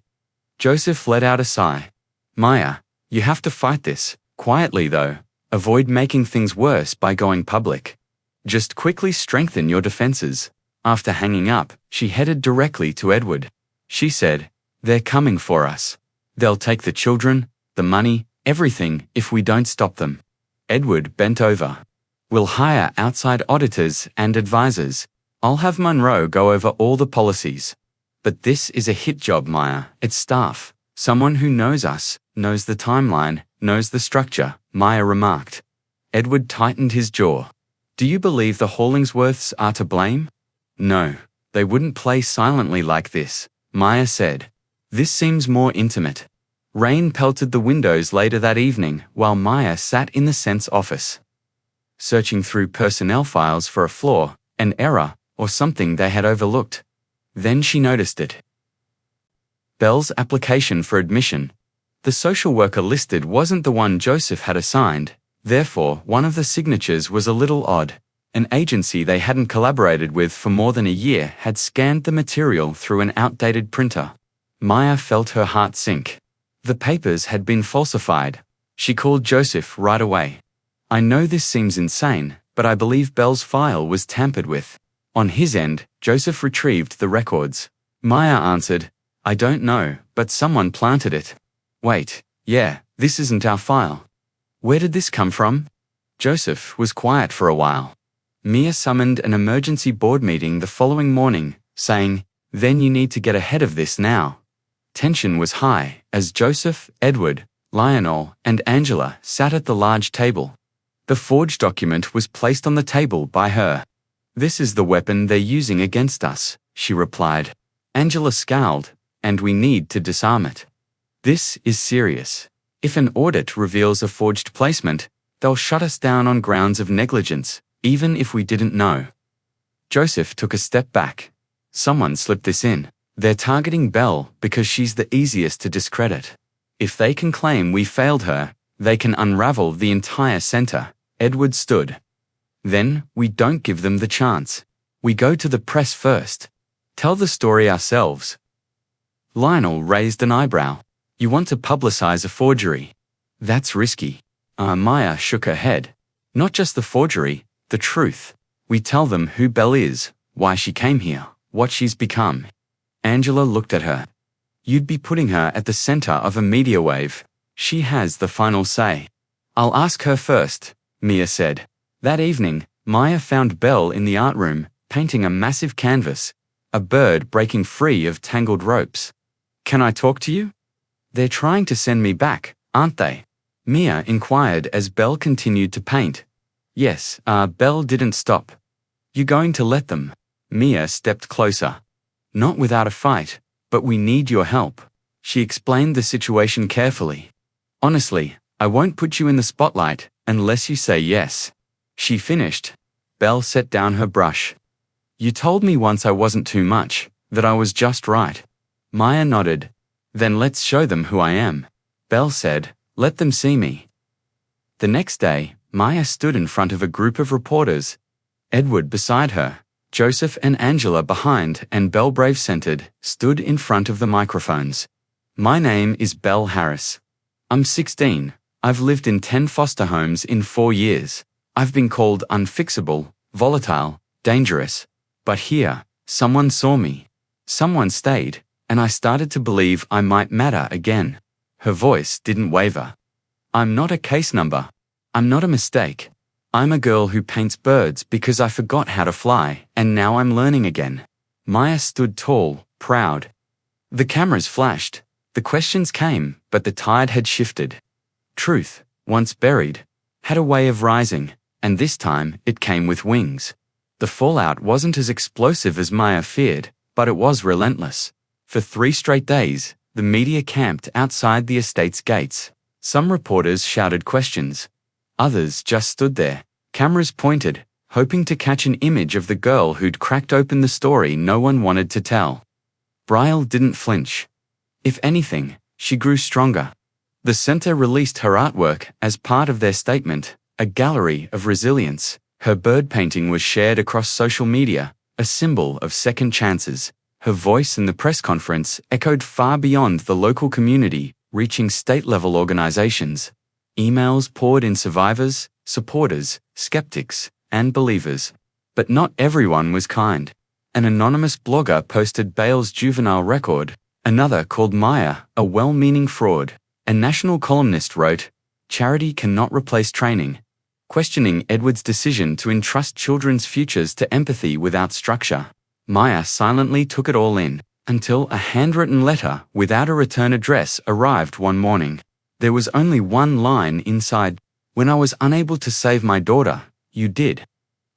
Joseph let out a sigh. "Maya, you have to fight this, quietly though. Avoid making things worse by going public. Just quickly strengthen your defenses." After hanging up, she headed directly to Edward. She said, "They're coming for us. They'll take the children, the money, everything if we don't stop them." Edward bent over. "We'll hire outside auditors and advisors. I'll have Monroe go over all the policies. But this is a hit job, Maya. It's staff. Someone who knows us, knows the timeline, knows the structure," Maya remarked. Edward tightened his jaw. "Do you believe the Hollingsworths are to blame?" "No, they wouldn't play silently like this," Maya said. "This seems more intimate." Rain pelted the windows later that evening while Maya sat in the Sense office, searching through personnel files for a flaw, an error, or something they had overlooked. Then she noticed it. Belle's application for admission. The social worker listed wasn't the one Joseph had assigned, therefore one of the signatures was a little odd. An agency they hadn't collaborated with for more than a year had scanned the material through an outdated printer. Maya felt her heart sink. The papers had been falsified. She called Joseph right away. I know this seems insane, but I believe Belle's file was tampered with. On his end, Joseph retrieved the records. Maya answered, I don't know, but someone planted it. Wait, yeah, this isn't our file. Where did this come from? Joseph was quiet for a while. Mia summoned an emergency board meeting the following morning, saying, then you need to get ahead of this now. Tension was high as Joseph, Edward, Lionel, and Angela sat at the large table. The forged document was placed on the table by her. This is the weapon they're using against us, she replied. Angela scowled, and we need to disarm it. This is serious. If an audit reveals a forged placement, they'll shut us down on grounds of negligence, even if we didn't know. Joseph took a step back. Someone slipped this in. They're targeting Belle because she's the easiest to discredit. If they can claim we failed her, they can unravel the entire center. Edward stood. Then, we don't give them the chance. We go to the press first. Tell the story ourselves. Lionel raised an eyebrow. You want to publicize a forgery? That's risky. Maya shook her head. Not just the forgery, the truth. We tell them who Belle is, why she came here, what she's become. Angela looked at her. You'd be putting her at the center of a media wave. She has the final say. I'll ask her first, Mia said. That evening, Maya found Belle in the art room, painting a massive canvas, a bird breaking free of tangled ropes. Can I talk to you? They're trying to send me back, aren't they? Mia inquired as Belle continued to paint. Yes, Belle didn't stop. You going to let them? Mia stepped closer. Not without a fight, but we need your help. She explained the situation carefully. Honestly, I won't put you in the spotlight unless you say yes. She finished. Belle set down her brush. You told me once I wasn't too much, that I was just right. Maya nodded. Then let's show them who I am. Belle said, let them see me. The next day, Maya stood in front of a group of reporters. Edward beside her, Joseph and Angela behind, and Belle brave-centered, stood in front of the microphones. My name is Belle Harris. I'm 16. I've lived in 10 foster homes in 4 years. I've been called unfixable, volatile, dangerous. But here, someone saw me. Someone stayed, and I started to believe I might matter again. Her voice didn't waver. I'm not a case number. I'm not a mistake. I'm a girl who paints birds because I forgot how to fly, and now I'm learning again. Maya stood tall, proud. The cameras flashed. The questions came, but the tide had shifted. Truth, once buried, had a way of rising, and this time it came with wings. The fallout wasn't as explosive as Maya feared, but it was relentless. For 3 straight days, the media camped outside the estate's gates. Some reporters shouted questions. Others just stood there, cameras pointed, hoping to catch an image of the girl who'd cracked open the story no one wanted to tell. Brielle didn't flinch. If anything, she grew stronger. The center released her artwork as part of their statement, a gallery of resilience. Her bird painting was shared across social media, a symbol of second chances. Her voice in the press conference echoed far beyond the local community, reaching state-level organizations. Emails poured in survivors, supporters, skeptics, and believers. But not everyone was kind. An anonymous blogger posted Belle's juvenile record. Another called Maya a well-meaning fraud. A national columnist wrote, "Charity cannot replace training," questioning Edward's decision to entrust children's futures to empathy without structure. Maya silently took it all in, until a handwritten letter without a return address arrived one morning. There was only one line inside. When I was unable to save my daughter, you did.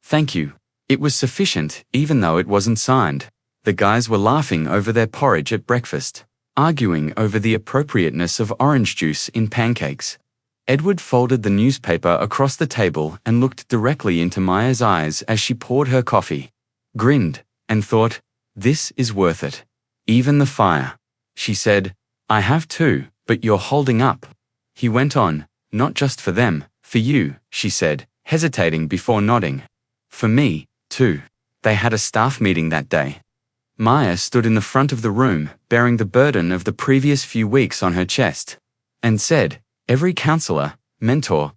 Thank you. It was sufficient, even though it wasn't signed. The guys were laughing over their porridge at breakfast, arguing over the appropriateness of orange juice in pancakes. Edward folded the newspaper across the table and looked directly into Maya's eyes as she poured her coffee. Grinned, and thought, This is worth it. Even the fire. She said, I have too, but you're holding up. He went on, not just for them, for you, she said, hesitating before nodding. For me, too. They had a staff meeting that day. Maya stood in the front of the room, bearing the burden of the previous few weeks on her chest, and said, every counselor, mentor,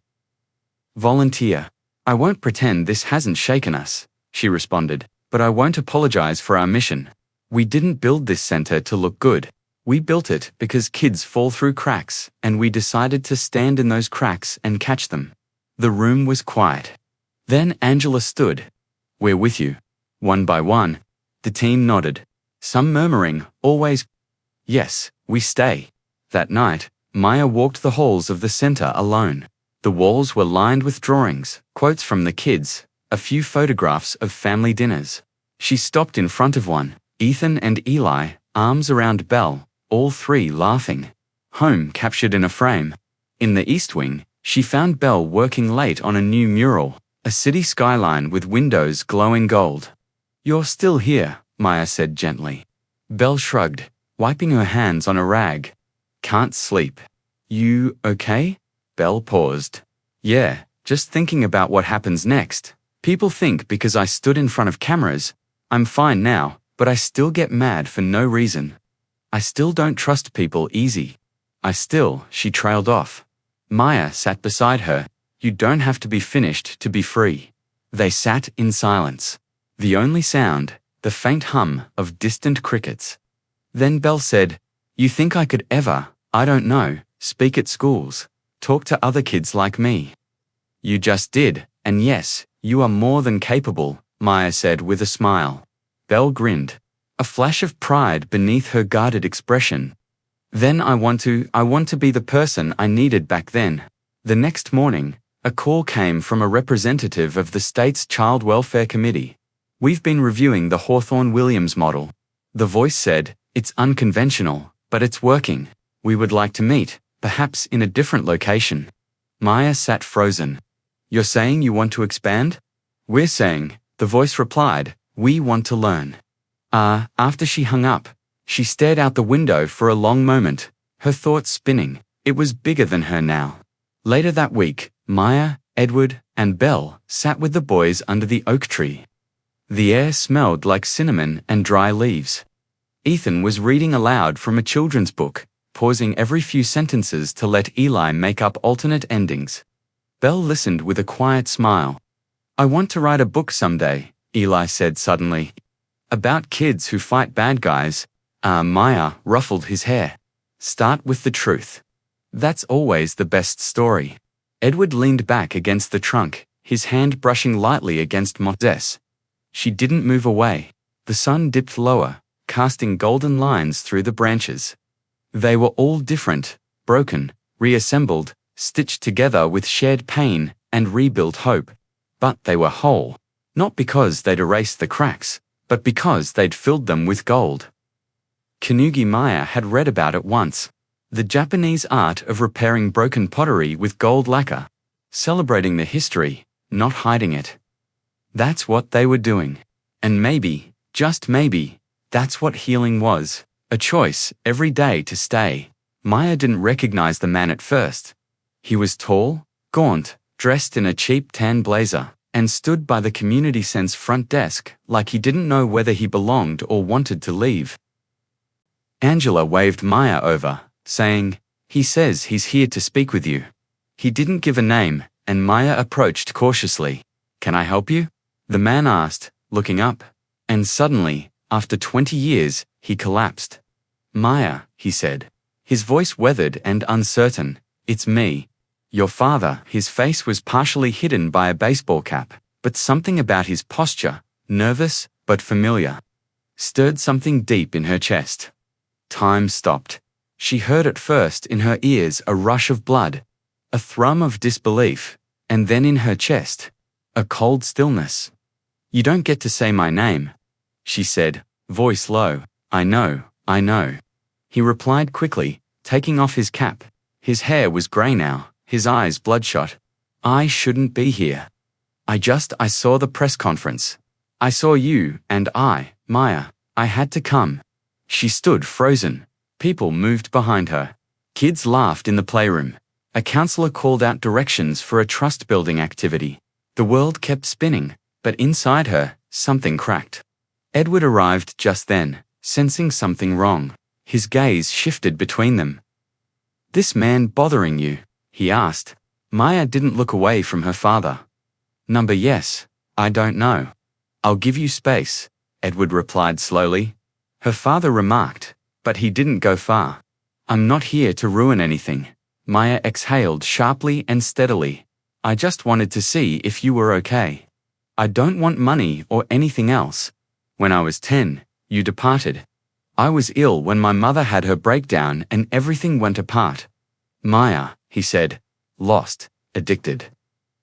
volunteer. I won't pretend this hasn't shaken us, she responded, but I won't apologize for our mission. We didn't build this center to look good. We built it because kids fall through cracks, and we decided to stand in those cracks and catch them. The room was quiet. Then Angela stood. We're with you. One by one, the team nodded. Some murmuring, always, yes, we stay. That night, Maya walked the halls of the center alone. The walls were lined with drawings, quotes from the kids, a few photographs of family dinners. She stopped in front of one, Ethan and Eli, arms around Belle, all three laughing. Home captured in a frame. In the East Wing, she found Belle working late on a new mural, a city skyline with windows glowing gold. You're still here, Maya said gently. Belle shrugged, wiping her hands on a rag. Can't sleep. You okay? Belle paused. Yeah, just thinking about what happens next. People think because I stood in front of cameras, I'm fine now, but I still get mad for no reason. I still don't trust people easy. She trailed off. Maya sat beside her. You don't have to be finished to be free. They sat in silence. The only sound, the faint hum of distant crickets. Then Belle said, you think I could ever, I don't know, speak at schools, talk to other kids like me? You just did, and yes, you are more than capable, Maya said with a smile. Belle grinned, a flash of pride beneath her guarded expression. Then I want to be the person I needed back then. The next morning, a call came from a representative of the state's Child Welfare Committee. We've been reviewing the Hawthorne-Williams model. The voice said, it's unconventional, but it's working. We would like to meet, perhaps in a different location. Maya sat frozen. You're saying you want to expand? We're saying, the voice replied, we want to learn. After she hung up, she stared out the window for a long moment, her thoughts spinning. It was bigger than her now. Later that week, Maya, Edward, and Belle sat with the boys under the oak tree. The air smelled like cinnamon and dry leaves. Ethan was reading aloud from a children's book, pausing every few sentences to let Eli make up alternate endings. Belle listened with a quiet smile. I want to write a book someday, Eli said suddenly. About kids who fight bad guys. Maya ruffled his hair. Start with the truth. That's always the best story. Edward leaned back against the trunk, his hand brushing lightly against Moses. She didn't move away. The sun dipped lower, casting golden lines through the branches. They were all different, broken, reassembled, stitched together with shared pain and rebuilt hope. But they were whole, not because they'd erased the cracks, but because they'd filled them with gold. Kanugi Maya had read about it once. The Japanese art of repairing broken pottery with gold lacquer. Celebrating the history, not hiding it. That's what they were doing. And maybe, just maybe, that's what healing was. A choice every day to stay. Maya didn't recognize the man at first. He was tall, gaunt, dressed in a cheap tan blazer, and stood by the community sense front desk like he didn't know whether he belonged or wanted to leave. Angela waved Maya over, saying, he says he's here to speak with you. He didn't give a name, and Maya approached cautiously. Can I help you? The man asked, looking up. And suddenly, after 20 years, he collapsed. Maya, he said. His voice weathered and uncertain. It's me. Your father. His face was partially hidden by a baseball cap, but something about his posture, nervous but familiar, stirred something deep in her chest. Time stopped. She heard at first in her ears a rush of blood, a thrum of disbelief, and then in her chest, a cold stillness. You don't get to say my name, she said, voice low. I know. He replied quickly, taking off his cap. His hair was grey now, his eyes bloodshot. I shouldn't be here. I saw the press conference. I saw you and Maya, I had to come. She stood frozen. People moved behind her. Kids laughed in the playroom. A counselor called out directions for a trust-building activity. The world kept spinning, but inside her, something cracked. Edward arrived just then, sensing something wrong. His gaze shifted between them. "This man bothering you?" he asked. Maya didn't look away from her father. "Number yes. I don't know. I'll give you space," Edward replied slowly. Her father remarked, but he didn't go far. "I'm not here to ruin anything." Maya exhaled sharply and steadily. "I just wanted to see if you were okay. I don't want money or anything else. When I was 10, you departed. I was ill when my mother had her breakdown and everything went apart." "Maya," he said, "lost, addicted.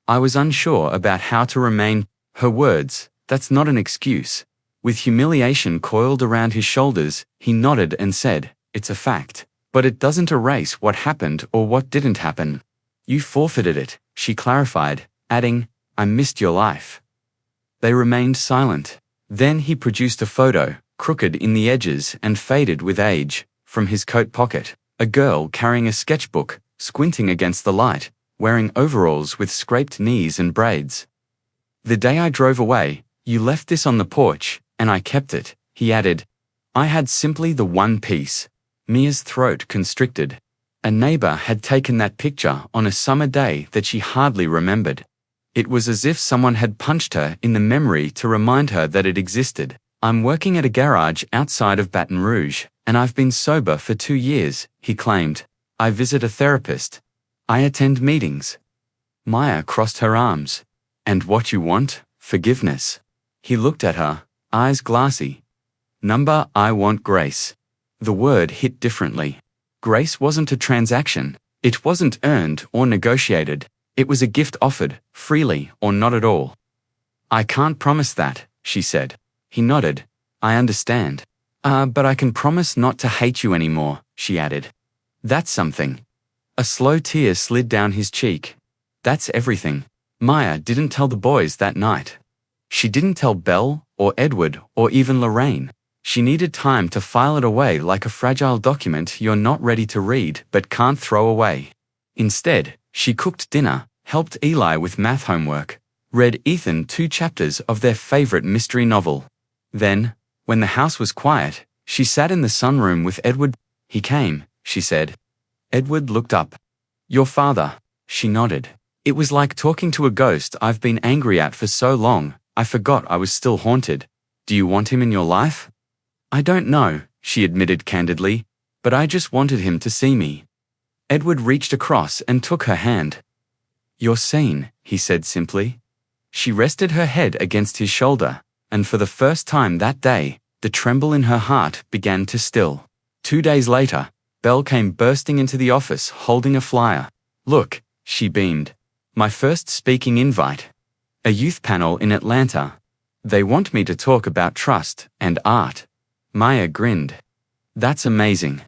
I was unsure about how to remain." Her words, "That's not an excuse." With humiliation coiled around his shoulders, he nodded and said, "It's a fact. But it doesn't erase what happened or what didn't happen. You forfeited it," she clarified, adding, "I missed your life." They remained silent. Then he produced a photo, crooked in the edges and faded with age, from his coat pocket. A girl carrying a sketchbook, squinting against the light, wearing overalls with scraped knees and braids. "The day I drove away, you left this on the porch, and I kept it," he added. "I had simply the one piece." Mia's throat constricted. A neighbor had taken that picture on a summer day that she hardly remembered. It was as if someone had punched her in the memory to remind her that it existed. "I'm working at a garage outside of Baton Rouge, and I've been sober for 2 years, he claimed. "I visit a therapist. I attend meetings." Maya crossed her arms. "And what you want? Forgiveness?" He looked at her, eyes glassy. "Number, I want grace." The word hit differently. Grace wasn't a transaction. It wasn't earned or negotiated. It was a gift offered, freely or not at all. "I can't promise that," she said. He nodded. "I understand. But I can promise not to hate you anymore," she added. "That's something." A slow tear slid down his cheek. "That's everything." Maya didn't tell the boys that night. She didn't tell Belle, or Edward, or even Lorraine. She needed time to file it away like a fragile document you're not ready to read but can't throw away. Instead, she cooked dinner, helped Eli with math homework, read Ethan 2 chapters of their favorite mystery novel. Then, when the house was quiet, she sat in the sunroom with Edward. "He came," she said. Edward looked up. "Your father." She nodded. "It was like talking to a ghost I've been angry at for so long, I forgot I was still haunted. Do you want him in your life?" "I don't know," she admitted candidly, "but I just wanted him to see me." Edward reached across and took her hand. "You're seen," he said simply. She rested her head against his shoulder, and for the first time that day, the tremble in her heart began to still. 2 days later, Belle came bursting into the office holding a flyer. "Look," she beamed. "My first speaking invite. A youth panel in Atlanta. They want me to talk about trust and art." Maya grinned. "That's amazing.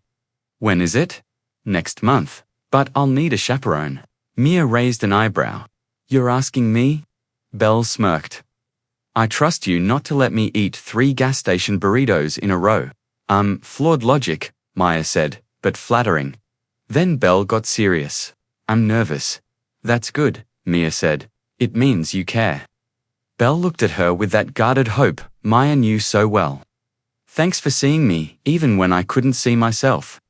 When is it?" "Next month. But I'll need a chaperone." Mia raised an eyebrow. "You're asking me?" Belle smirked. "I trust you not to let me eat 3 gas station burritos in a row." Flawed logic," Maya said, "but flattering." Then Belle got serious. "I'm nervous." "That's good," Mia said. "It means you care." Belle looked at her with that guarded hope Maya knew so well. "Thanks for seeing me, even when I couldn't see myself."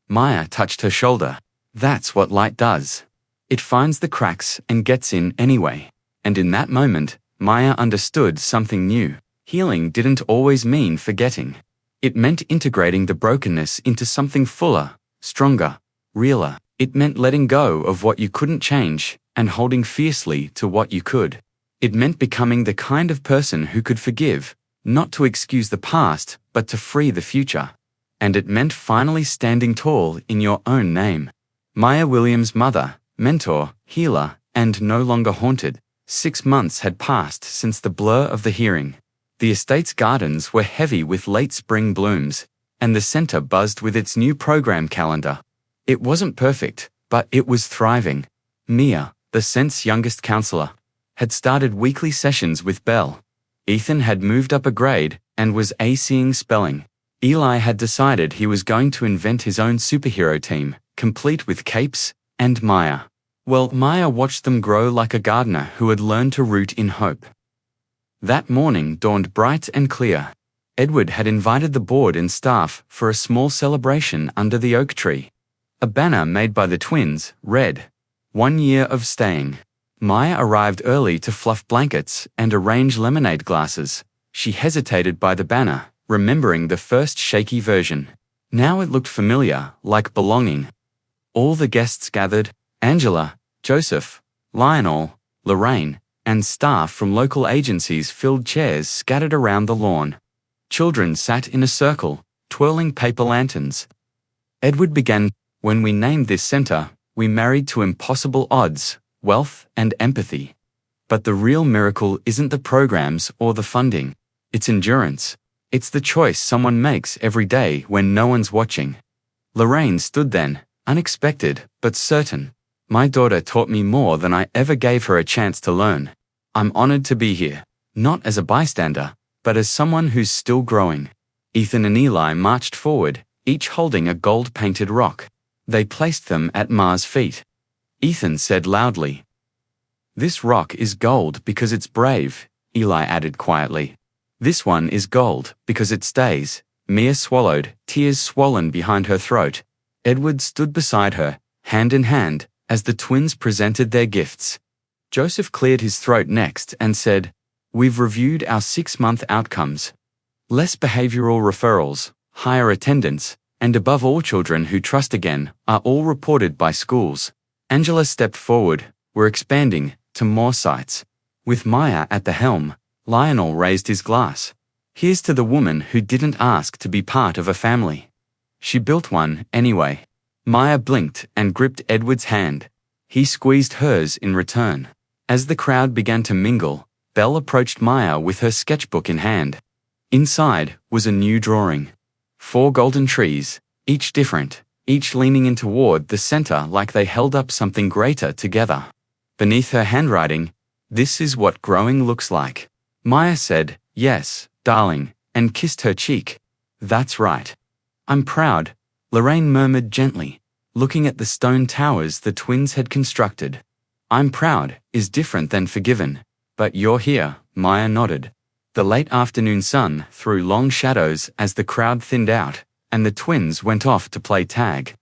Maya touched her shoulder. "That's what light does. It finds the cracks and gets in anyway." And in that moment, Maya understood something new. Healing didn't always mean forgetting. It meant integrating the brokenness into something fuller, stronger, realer. It meant letting go of what you couldn't change and holding fiercely to what you could. It meant becoming the kind of person who could forgive, not to excuse the past, but to free the future. And it meant finally standing tall in your own name. Maya Williams' mother, mentor, healer, and no longer haunted. 6 months had passed since the blur of the hearing. The estate's gardens were heavy with late spring blooms, and the center buzzed with its new program calendar. It wasn't perfect, but it was thriving. Mia, the Cent's youngest counselor, had started weekly sessions with Belle. Ethan had moved up a grade, and was A-seeing spelling. Eli had decided he was going to invent his own superhero team, complete with capes and Maya. Well, Maya watched them grow like a gardener who had learned to root in hope. That morning dawned bright and clear. Edward had invited the board and staff for a small celebration under the oak tree. A banner made by the twins read, "1 year of staying." Maya arrived early to fluff blankets and arrange lemonade glasses. She hesitated by the banner, remembering the first shaky version. Now it looked familiar, like belonging. All the guests gathered, Angela, Joseph, Lionel, Lorraine, and staff from local agencies filled chairs scattered around the lawn. Children sat in a circle, twirling paper lanterns. Edward began, "When we named this center, we married to impossible odds, wealth and empathy. But the real miracle isn't the programs or the funding. It's endurance. It's the choice someone makes every day when no one's watching." Lorraine stood then, unexpected but certain. "My daughter taught me more than I ever gave her a chance to learn. I'm honored to be here, not as a bystander, but as someone who's still growing." Ethan and Eli marched forward, each holding a gold-painted rock. They placed them at Ma's feet. Ethan said loudly, "This rock is gold because it's brave," Eli added quietly. "This one is gold because it stays." Mia swallowed, tears swollen behind her throat. Edward stood beside her, hand in hand, as the twins presented their gifts. Joseph cleared his throat next and said, "We've reviewed our 6-month outcomes. Less behavioral referrals, higher attendance, and above all children who trust again are all reported by schools." Angela stepped forward. "We're expanding to more sites." With Maya at the helm, Lionel raised his glass. "Here's to the woman who didn't ask to be part of a family. She built one anyway." Maya blinked and gripped Edward's hand. He squeezed hers in return. As the crowd began to mingle, Belle approached Maya with her sketchbook in hand. Inside was a new drawing. 4 golden trees, each different, each leaning in toward the center like they held up something greater together. Beneath her handwriting, "This is what growing looks like." Maya said, "Yes, darling," and kissed her cheek. "That's right. I'm proud," Lorraine murmured gently, looking at the stone towers the twins had constructed. "I'm proud" is different than forgiven. "But you're here," Maya nodded. The late afternoon sun threw long shadows as the crowd thinned out, and the twins went off to play tag.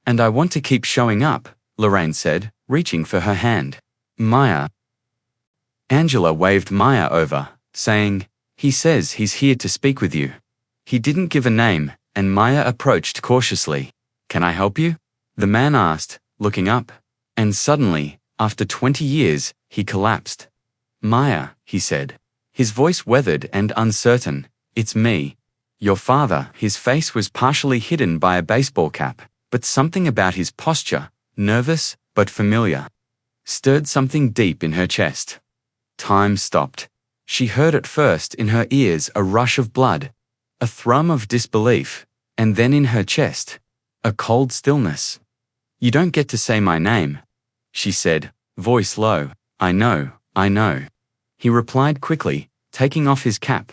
"And I want to keep showing up," Lorraine said, reaching for her hand. "Maya." Angela waved Maya over, saying, "He says he's here to speak with you." He didn't give a name, and Maya approached cautiously. "Can I help you?" the man asked, looking up. And suddenly, after 20 years, he collapsed. "Maya," he said. His voice weathered and uncertain. "It's me. Your father." His face was partially hidden by a baseball cap, but something about his posture, nervous but familiar, stirred something deep in her chest. Time stopped. She heard at first in her ears a rush of blood, a thrum of disbelief, and then in her chest, a cold stillness. "You don't get to say my name," she said, voice low. I know. He replied quickly, taking off his cap.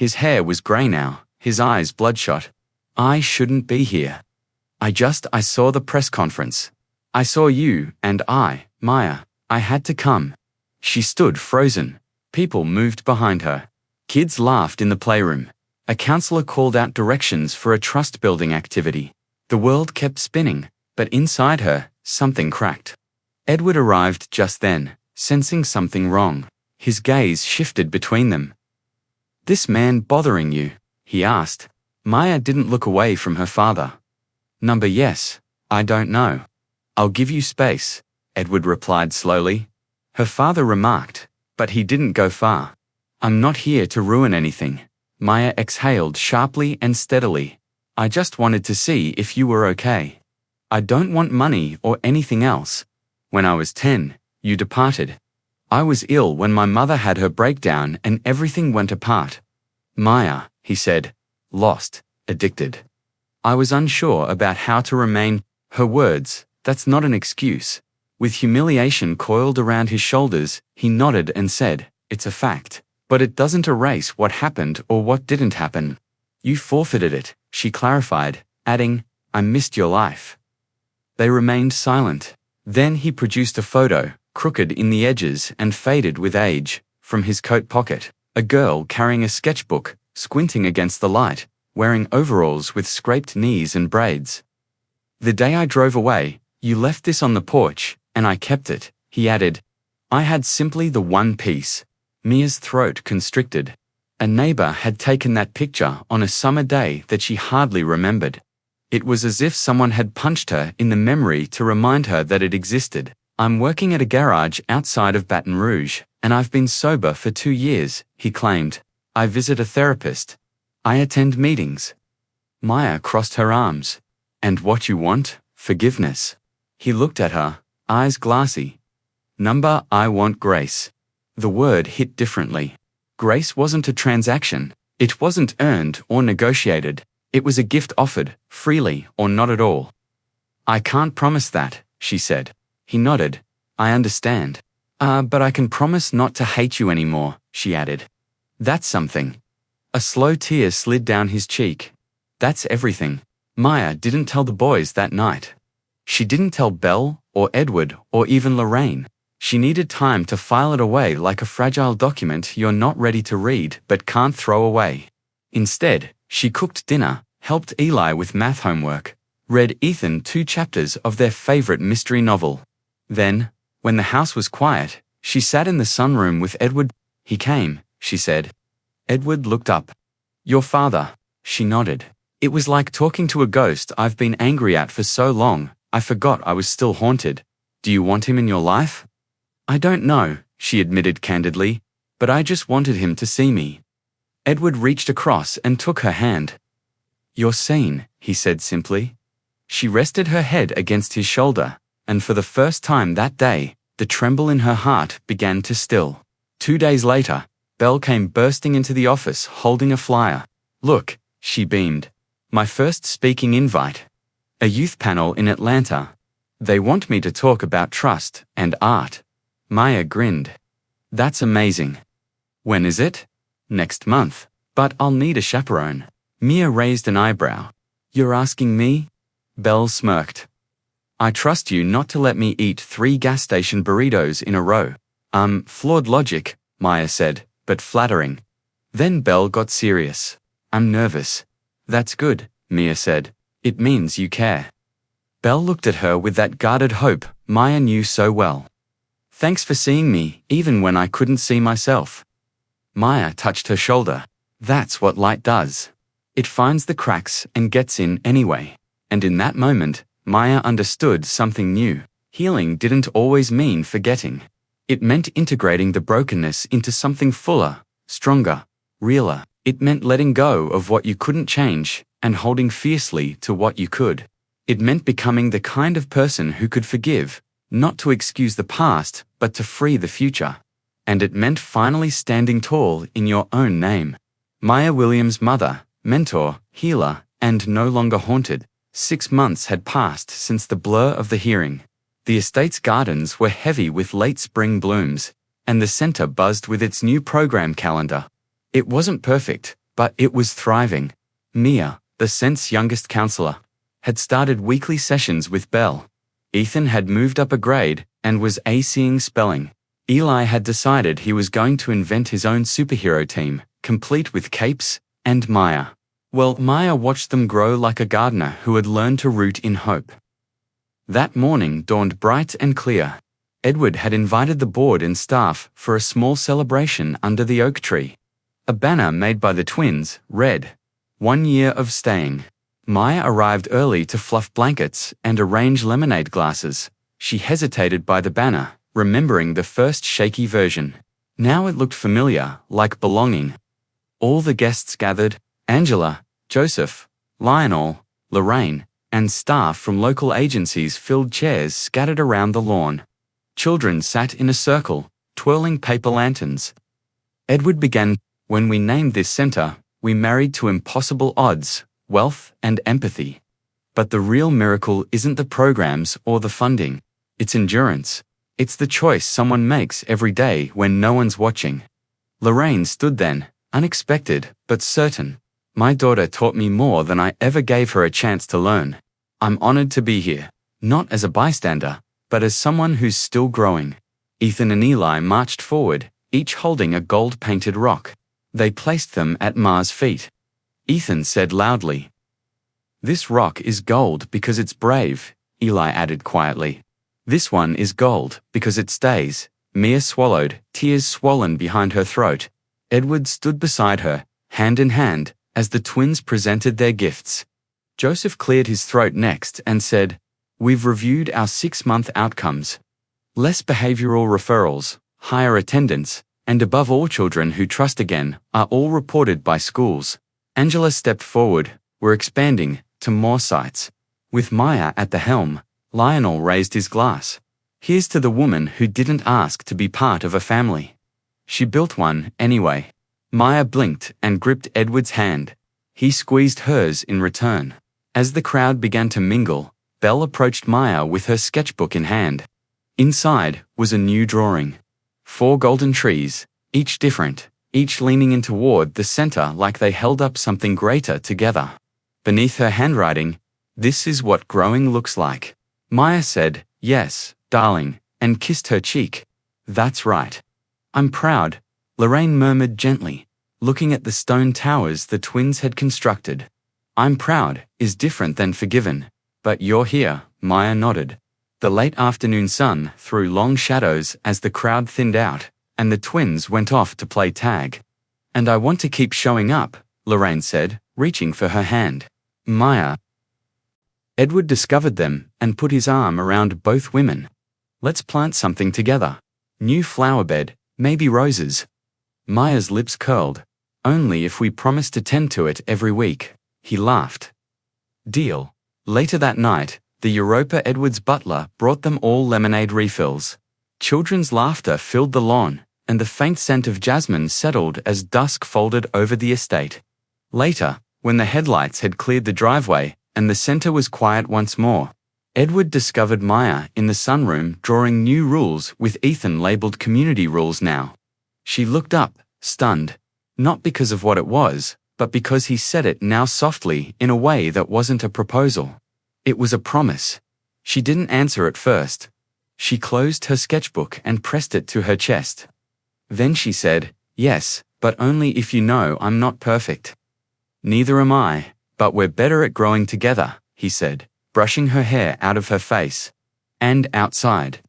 His hair was grey now, his eyes bloodshot. "I shouldn't be here. I saw the press conference. I saw you, and Maya, I had to come." She stood frozen. People moved behind her. Kids laughed in the playroom. A counselor called out directions for a trust-building activity. The world kept spinning, but inside her, something cracked. Edward arrived just then, sensing something wrong. His gaze shifted between them. "This man bothering you?" he asked. Maya didn't look away from her father. "Number yes, I don't know. I'll give you space," Edward replied slowly. Her father remarked, but he didn't go far. "I'm not here to ruin anything." Maya exhaled sharply and steadily. "I just wanted to see if you were okay. I don't want money or anything else. When I was 10, you departed. I was ill when my mother had her breakdown and everything went apart." "Maya," he said, lost, addicted. "I was unsure about how to remain." Her words, "That's not an excuse." With humiliation coiled around his shoulders, he nodded and said, "It's a fact. But it doesn't erase what happened or what didn't happen. You forfeited it, she clarified, adding, I missed your life. They remained silent. Then he produced a photo, crooked in the edges and faded with age, from his coat pocket. A girl carrying a sketchbook, squinting against the light, wearing overalls with scraped knees and braids. The day I drove away, you left this on the porch, and I kept it, he added. I had simply the one piece. Mia's throat constricted. A neighbor had taken that picture on a summer day that she hardly remembered. It was as if someone had punched her in the memory to remind her that it existed. I'm working at a garage outside of Baton Rouge, and I've been sober for 2 years, he claimed. I visit a therapist. I attend meetings. Maya crossed her arms. And what you want? Forgiveness. He looked at her, eyes glassy. I want grace. The word hit differently. Grace wasn't a transaction. It wasn't earned or negotiated. It was a gift offered, freely or not at all. I can't promise that, she said. He nodded. I understand. But I can promise not to hate you anymore, she added. That's something. A slow tear slid down his cheek. That's everything. Maya didn't tell the boys that night. She didn't tell Belle, or Edward, or even Lorraine. She needed time to file it away like a fragile document you're not ready to read but can't throw away. Instead, she cooked dinner, helped Eli with math homework, read Ethan 2 chapters of their favorite mystery novel. Then, when the house was quiet, she sat in the sunroom with Edward. He came, she said. Edward looked up. Your father, she nodded. It was like talking to a ghost I've been angry at for so long, I forgot I was still haunted. Do you want him in your life? I don't know, she admitted candidly, but I just wanted him to see me. Edward reached across and took her hand. You're seen, he said simply. She rested her head against his shoulder, and for the first time that day, the tremble in her heart began to still. 2 days later, Belle came bursting into the office holding a flyer. Look, she beamed. My first speaking invite. A youth panel in Atlanta. They want me to talk about trust and art. Maya grinned. That's amazing. When is it? Next month. But I'll need a chaperone. Mia raised an eyebrow. You're asking me? Belle smirked. I trust you not to let me eat 3 gas station burritos in a row. Flawed logic, Maya said, but flattering. Then Belle got serious. I'm nervous. That's good, Mia said. It means you care. Belle looked at her with that guarded hope Maya knew so well. Thanks for seeing me, even when I couldn't see myself. Maya touched her shoulder. That's what light does. It finds the cracks and gets in anyway. And in that moment, Maya understood something new. Healing didn't always mean forgetting. It meant integrating the brokenness into something fuller, stronger, realer. It meant letting go of what you couldn't change and holding fiercely to what you could. It meant becoming the kind of person who could forgive, not to excuse the past, but to free the future. And it meant finally standing tall in your own name. Maya Williams' mother, mentor, healer, and no longer haunted. 6 months had passed since the blur of the hearing. The estate's gardens were heavy with late spring blooms, and the center buzzed with its new program calendar. It wasn't perfect, but it was thriving. Mia, the Scent's youngest counselor, had started weekly sessions with Belle. Ethan had moved up a grade and was ACing spelling. Eli had decided he was going to invent his own superhero team, complete with capes and Maya. Well, Maya watched them grow like a gardener who had learned to root in hope. That morning dawned bright and clear. Edward had invited the board and staff for a small celebration under the oak tree. A banner made by the twins read, 1 year of staying. Maya arrived early to fluff blankets and arrange lemonade glasses. She hesitated by the banner, remembering the first shaky version. Now it looked familiar, like belonging. All the guests gathered, Angela, Joseph, Lionel, Lorraine, and staff from local agencies filled chairs scattered around the lawn. Children sat in a circle, twirling paper lanterns. Edward began, when we named this center, we married to impossible odds, wealth and empathy. But the real miracle isn't the programs or the funding. It's endurance. It's the choice someone makes every day when no one's watching. Lorraine stood then, unexpected, but certain. My daughter taught me more than I ever gave her a chance to learn. I'm honored to be here, not as a bystander, but as someone who's still growing. Ethan and Eli marched forward, each holding a gold-painted rock. They placed them at Ma's feet. Ethan said loudly, "This rock is gold because it's brave," Eli added quietly. "This one is gold because it stays." Mia swallowed, tears swollen behind her throat. Edward stood beside her, hand in hand, as the twins presented their gifts. Joseph cleared his throat next and said, "We've reviewed our 6-month outcomes. Less behavioral referrals, higher attendance, and above all children who trust again, are all reported by schools." Angela stepped forward. "We're expanding to more sites." With Maya at the helm, Lionel raised his glass. "Here's to the woman who didn't ask to be part of a family. She built one anyway." Maya blinked and gripped Edward's hand. He squeezed hers in return. As the crowd began to mingle, Belle approached Maya with her sketchbook in hand. Inside was a new drawing. 4 golden trees, each different, each leaning in toward the center like they held up something greater together. Beneath her handwriting, "This is what growing looks like." Maya said, "Yes, darling," and kissed her cheek. "That's right. I'm proud," Lorraine murmured gently, looking at the stone towers the twins had constructed. "I'm proud" is different than forgiven. "But you're here," Maya nodded. The late afternoon sun threw long shadows as the crowd thinned out, and the twins went off to play tag. "And I want to keep showing up," Lorraine said, reaching for her hand. "Maya." Edward discovered them and put his arm around both women. "Let's plant something together. New flower bed, maybe roses." Maya's lips curled. "Only if we promise to tend to it every week." He laughed. "Deal." Later that night, the Europa Edwards butler brought them all lemonade refills. Children's laughter filled the lawn, and the faint scent of jasmine settled as dusk folded over the estate. Later, when the headlights had cleared the driveway and the center was quiet once more, Edward discovered Maya in the sunroom drawing new rules with Ethan labeled community rules now. She looked up, stunned, not because of what it was, but because he said it now softly in a way that wasn't a proposal. It was a promise. She didn't answer at first. She closed her sketchbook and pressed it to her chest. Then she said, "Yes, but only if you know I'm not perfect." "Neither am I, but we're better at growing together," he said, brushing her hair out of her face. And outside,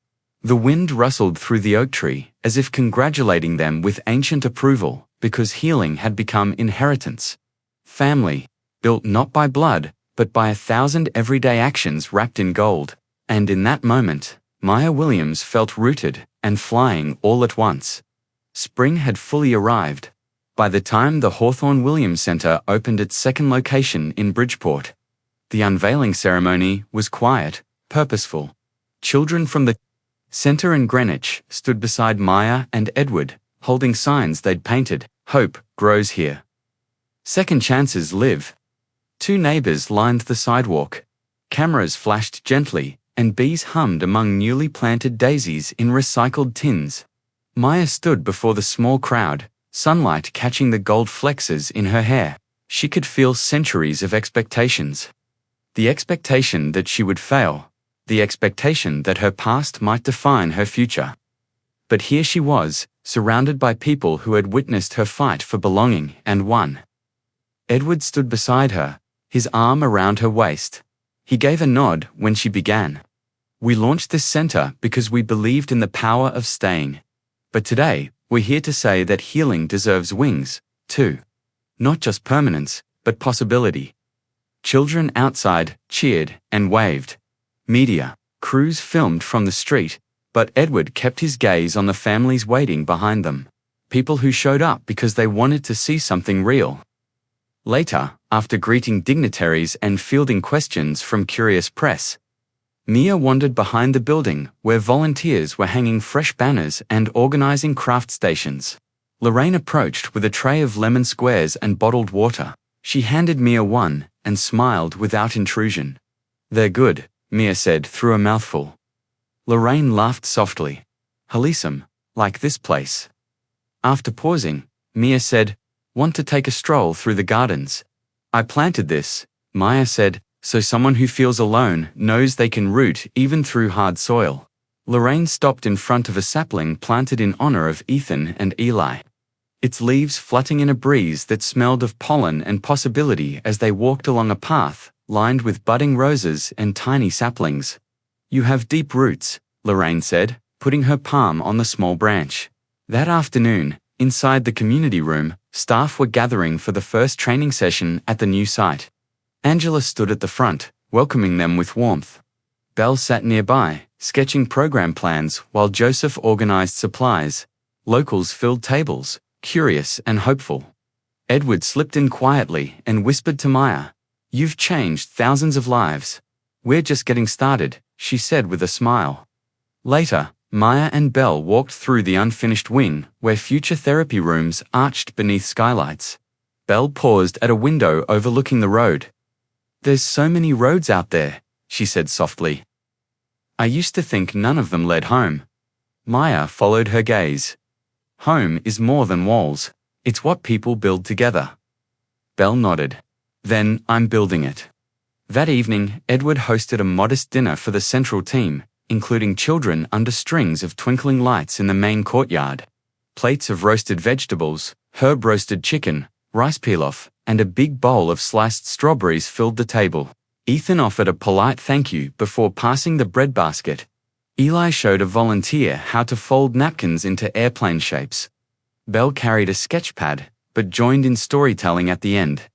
the wind rustled through the oak tree as if congratulating them with ancient approval because healing had become inheritance. Family, built not by blood, but by 1,000 everyday actions wrapped in gold. And in that moment, Maya Williams felt rooted and flying all at once. Spring had fully arrived. By the time the Hawthorne Williams Center opened its second location in Bridgeport, the unveiling ceremony was quiet, purposeful. Children from the center in Greenwich stood beside Maya and Edward, holding signs they'd painted, "Hope grows here. Second chances live." 2 neighbors lined the sidewalk. Cameras flashed gently, and bees hummed among newly planted daisies in recycled tins. Maya stood before the small crowd, sunlight catching the gold flexes in her hair. She could feel centuries of expectations. The expectation that she would fail. The expectation that her past might define her future. But here she was, surrounded by people who had witnessed her fight for belonging and won. Edward stood beside her, his arm around her waist. He gave a nod when she began. "We launched this center because we believed in the power of staying. But today, we're here to say that healing deserves wings, too. Not just permanence, but possibility." Children outside cheered and waved. Media crews filmed from the street, but Edward kept his gaze on the families waiting behind them. People who showed up because they wanted to see something real. Later, after greeting dignitaries and fielding questions from curious press, Mia wandered behind the building where volunteers were hanging fresh banners and organizing craft stations. Lorraine approached with a tray of lemon squares and bottled water. She handed Mia one and smiled without intrusion. "They're good," Mia said through a mouthful. Lorraine laughed softly. "Wholesome, like this place." After pausing, Mia said, "Want to take a stroll through the gardens?" "I planted this," Maya said, "so someone who feels alone knows they can root even through hard soil." Lorraine stopped in front of a sapling planted in honor of Ethan and Eli, its leaves flutting in a breeze that smelled of pollen and possibility as they walked along a path lined with budding roses and tiny saplings. "You have deep roots," Lorraine said, putting her palm on the small branch. That afternoon, inside the community room, staff were gathering for the first training session at the new site. Angela stood at the front, welcoming them with warmth. Belle sat nearby, sketching program plans while Joseph organized supplies. Locals filled tables, curious and hopeful. Edward slipped in quietly and whispered to Maya, "You've changed thousands of lives." "We're just getting started," she said with a smile. Later, Maya and Belle walked through the unfinished wing where future therapy rooms arched beneath skylights. Belle paused at a window overlooking the road. "There's so many roads out there," she said softly. "I used to think none of them led home." Maya followed her gaze. "Home is more than walls. It's what people build together." Belle nodded. "Then I'm building it." That evening, Edward hosted a modest dinner for the central team, including children under strings of twinkling lights in the main courtyard. Plates of roasted vegetables, herb-roasted chicken, rice pilaf, and a big bowl of sliced strawberries filled the table. Ethan offered a polite thank you before passing the bread basket. Eli showed a volunteer how to fold napkins into airplane shapes. Belle carried a sketch pad, but joined in storytelling at the end,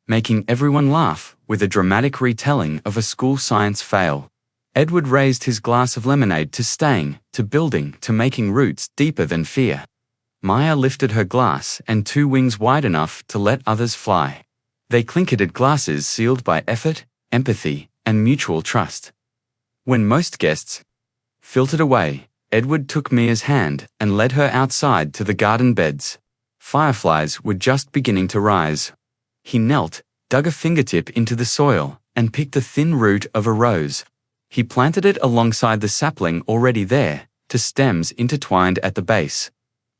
making everyone laugh with a dramatic retelling of a school science fail. Edward raised his glass of lemonade to staying, to building, to making roots deeper than fear. Maya lifted her glass and two wings wide enough to let others fly. They clinketed glasses sealed by effort, empathy, and mutual trust. When most guests filtered away, Edward took Mia's hand and led her outside to the garden beds. Fireflies were just beginning to rise. He knelt, dug a fingertip into the soil, and picked the thin root of a rose. He planted it alongside the sapling already there, to stems intertwined at the base.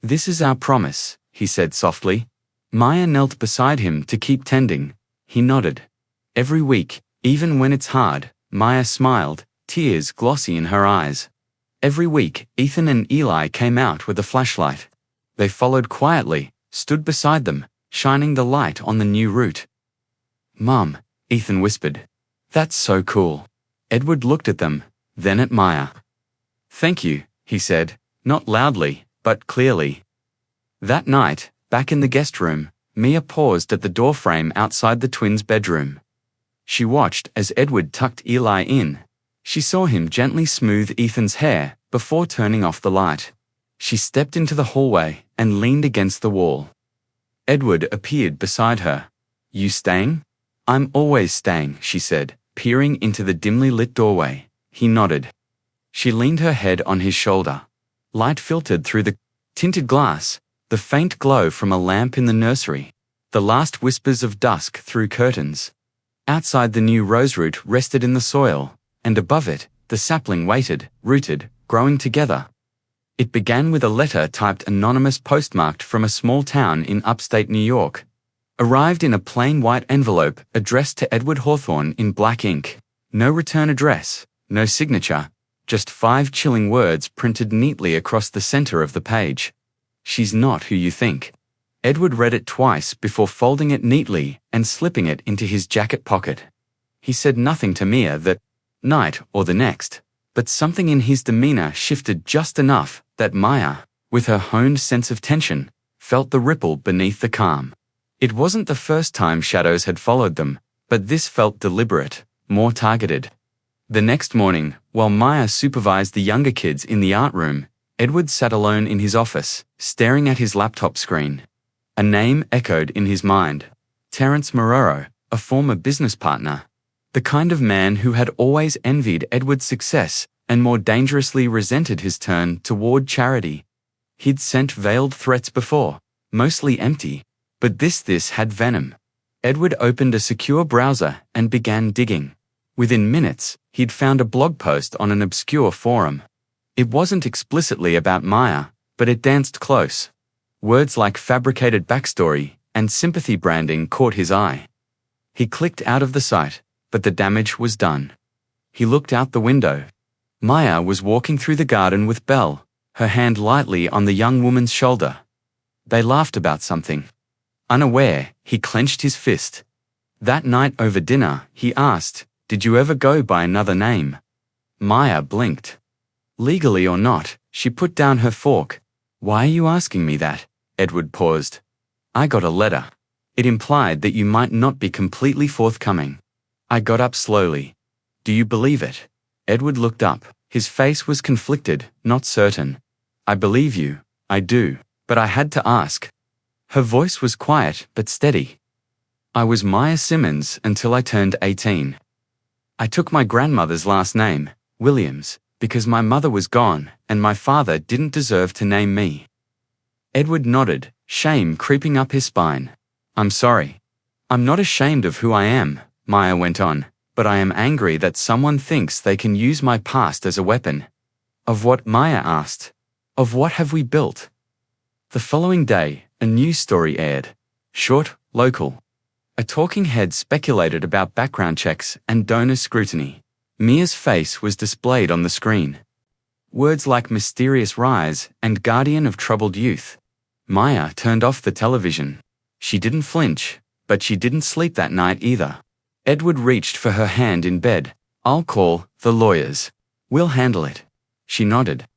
"This is our promise," he said softly. Maya knelt beside him to keep tending. He nodded. Every week, even when it's hard, Maya smiled, tears glossy in her eyes. Every week, Ethan and Eli came out with a flashlight. They followed quietly, stood beside them, shining the light on the new root. "Mum," Ethan whispered. "That's so cool." Edward looked at them, then at Maya. "Thank you," he said, not loudly, but clearly. That night, back in the guest room, Mia paused at the doorframe outside the twins' bedroom. She watched as Edward tucked Eli in. She saw him gently smooth Ethan's hair before turning off the light. She stepped into the hallway and leaned against the wall. Edward appeared beside her. "You staying?" "I'm always staying," she said, peering into the dimly lit doorway. He nodded. She leaned her head on his shoulder. Light filtered through the tinted glass, the faint glow from a lamp in the nursery, the last whispers of dusk through curtains. Outside, the new roseroot rested in the soil, and above it, the sapling waited, rooted, growing together. It began with a letter typed anonymous postmarked from a small town in upstate New York. Arrived in a plain white envelope addressed to Edward Hawthorne in black ink. No return address, no signature, just 5 chilling words printed neatly across the center of the page. "She's not who you think." Edward read it twice before folding it neatly and slipping it into his jacket pocket. He said nothing to Mia that night or the next, but something in his demeanor shifted just enough that Maya, with her honed sense of tension, felt the ripple beneath the calm. It wasn't the first time shadows had followed them, but this felt deliberate, more targeted. The next morning, while Maya supervised the younger kids in the art room, Edward sat alone in his office, staring at his laptop screen. A name echoed in his mind. Terence Morero, a former business partner. The kind of man who had always envied Edward's success and more dangerously resented his turn toward charity. He'd sent veiled threats before, mostly empty, but this had venom. Edward opened a secure browser and began digging. Within minutes, he'd found a blog post on an obscure forum. It wasn't explicitly about Maya, but it danced close. Words like fabricated backstory and sympathy branding caught his eye. He clicked out of the site, but the damage was done. He looked out the window. Maya was walking through the garden with Belle, her hand lightly on the young woman's shoulder. They laughed about something. Unaware, he clenched his fist. That night over dinner, he asked, "Did you ever go by another name?" Maya blinked. Legally or not, she put down her fork. "Why are you asking me that?" Edward paused. "I got a letter. It implied that you might not be completely forthcoming." I got up slowly. "Do you believe it?" Edward looked up. His face was conflicted, not certain. "I believe you, I do, but I had to ask." Her voice was quiet but steady. "I was Maya Simmons until I turned 18. I took my grandmother's last name, Williams, because my mother was gone and my father didn't deserve to name me." Edward nodded, shame creeping up his spine. "I'm sorry. I'm not ashamed of who I am," Maya went on, "but I am angry that someone thinks they can use my past as a weapon." "Of what?" Maya asked. "Of what have we built?" The following day, a news story aired. Short, local. A talking head speculated about background checks and donor scrutiny. Mia's face was displayed on the screen. Words like mysterious rise and guardian of troubled youth. Maya turned off the television. She didn't flinch, but she didn't sleep that night either. Edward reached for her hand in bed. "I'll call the lawyers. We'll handle it." She nodded.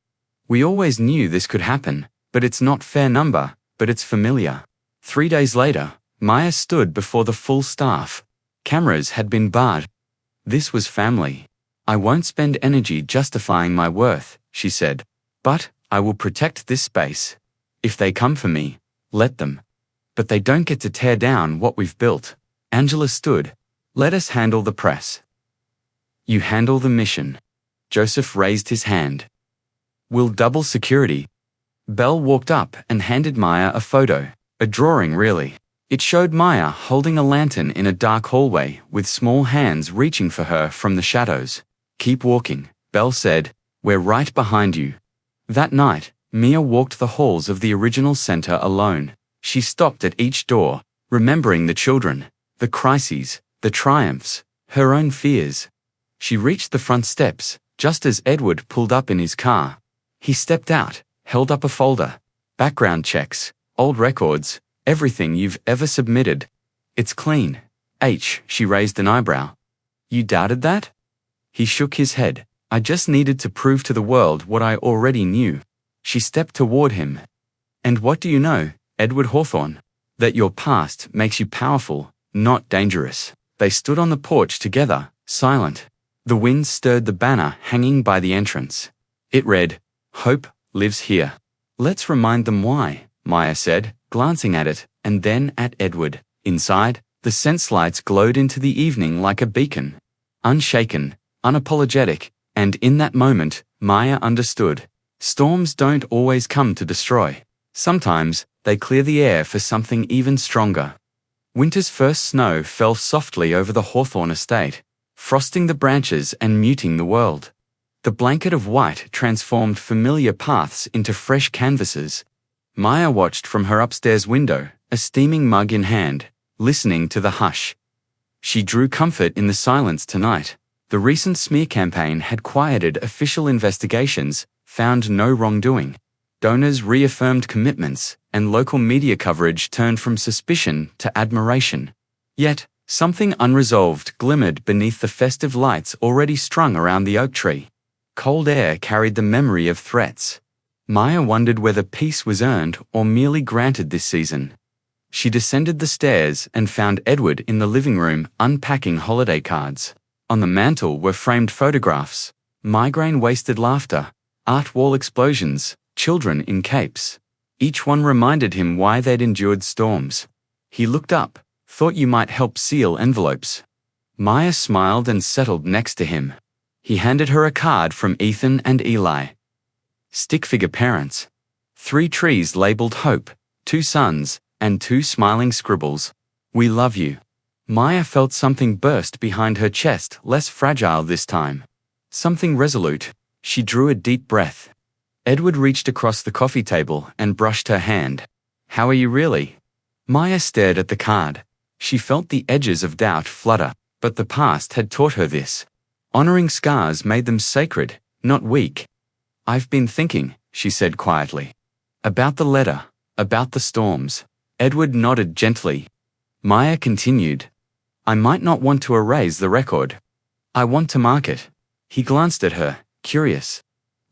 "We always knew this could happen, but it's not fair number, but it's familiar." 3 days later, Maya stood before the full staff. Cameras had been barred. "This was family. I won't spend energy justifying my worth," she said. "But I will protect this space. If they come for me, let them. But they don't get to tear down what we've built." Angela stood. "Let us handle the press." "You handle the mission." Joseph raised his hand. "We'll double security." Belle walked up and handed Maya a photo. A drawing, really. It showed Maya holding a lantern in a dark hallway with small hands reaching for her from the shadows. "Keep walking," Belle said. "We're right behind you." That night, Mia walked the halls of the original center alone. She stopped at each door, remembering the children, the crises, the triumphs, her own fears. She reached the front steps, just as Edward pulled up in his car. He stepped out, held up a folder. "Background checks, old records, everything you've ever submitted. It's clean." She raised an eyebrow. "You doubted that?" He shook his head. "I just needed to prove to the world what I already knew." She stepped toward him. "And what do you know, Edward Hawthorne? That your past makes you powerful, not dangerous." They stood on the porch together, silent. The wind stirred the banner hanging by the entrance. It read, "Hope lives here." "Let's remind them why," Maya said, glancing at it, and then at Edward. Inside, the sense lights glowed into the evening like a beacon. Unshaken, unapologetic, and in that moment, Maya understood. Storms don't always come to destroy. Sometimes, they clear the air for something even stronger. Winter's first snow fell softly over the Hawthorne estate, frosting the branches and muting the world. The blanket of white transformed familiar paths into fresh canvases. Maya watched from her upstairs window, a steaming mug in hand, listening to the hush. She drew comfort in the silence tonight. The recent smear campaign had quieted official investigations, found no wrongdoing. Donors reaffirmed commitments, and local media coverage turned from suspicion to admiration. Yet, something unresolved glimmered beneath the festive lights already strung around the oak tree. Cold air carried the memory of threats. Maya wondered whether peace was earned or merely granted this season. She descended the stairs and found Edward in the living room unpacking holiday cards. On the mantel were framed photographs, migraine-wasted laughter, art wall explosions, children in capes. Each one reminded him why they'd endured storms. He looked up, thought you might help seal envelopes. Maya smiled and settled next to him. He handed her a card from Ethan and Eli. Stick-figure parents. 3 trees labeled hope, 2 suns, and 2 smiling scribbles. "We love you." Maya felt something burst behind her chest, less fragile this time. Something resolute. She drew a deep breath. Edward reached across the coffee table and brushed her hand. How are you really? Maya stared at the card. She felt the edges of doubt flutter, but the past had taught her this. Honoring scars made them sacred, not weak. I've been thinking, she said quietly. About the letter, about the storms. Edward nodded gently. Maya continued. I might not want to erase the record. I want to mark it. He glanced at her, curious.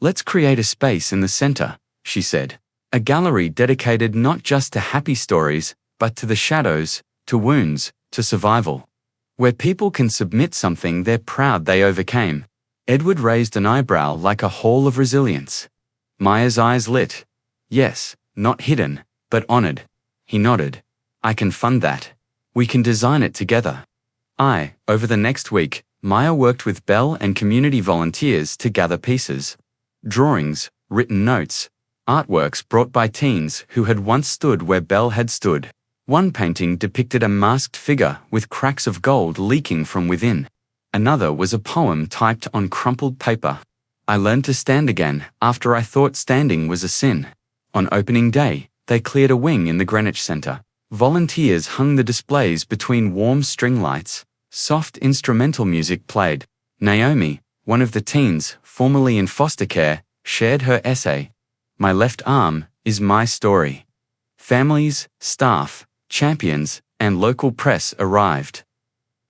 Let's create a space in the center, she said. A gallery dedicated not just to happy stories, but to the shadows, to wounds, to survival. Where people can submit something they're proud they overcame. Edward raised an eyebrow like a hall of resilience. Maya's eyes lit. Yes, not hidden, but honored. He nodded. I can fund that. We can design it together. Over the next week, Maya worked with Belle and community volunteers to gather pieces. Drawings, written notes, artworks brought by teens who had once stood where Belle had stood. One painting depicted a masked figure with cracks of gold leaking from within. Another was a poem typed on crumpled paper. I learned to stand again after I thought standing was a sin. On opening day, they cleared a wing in the Greenwich Center. Volunteers hung the displays between warm string lights. Soft instrumental music played. Naomi, one of the teens, formerly in foster care, shared her essay. My left arm is my story. Families, staff, champions, and local press arrived.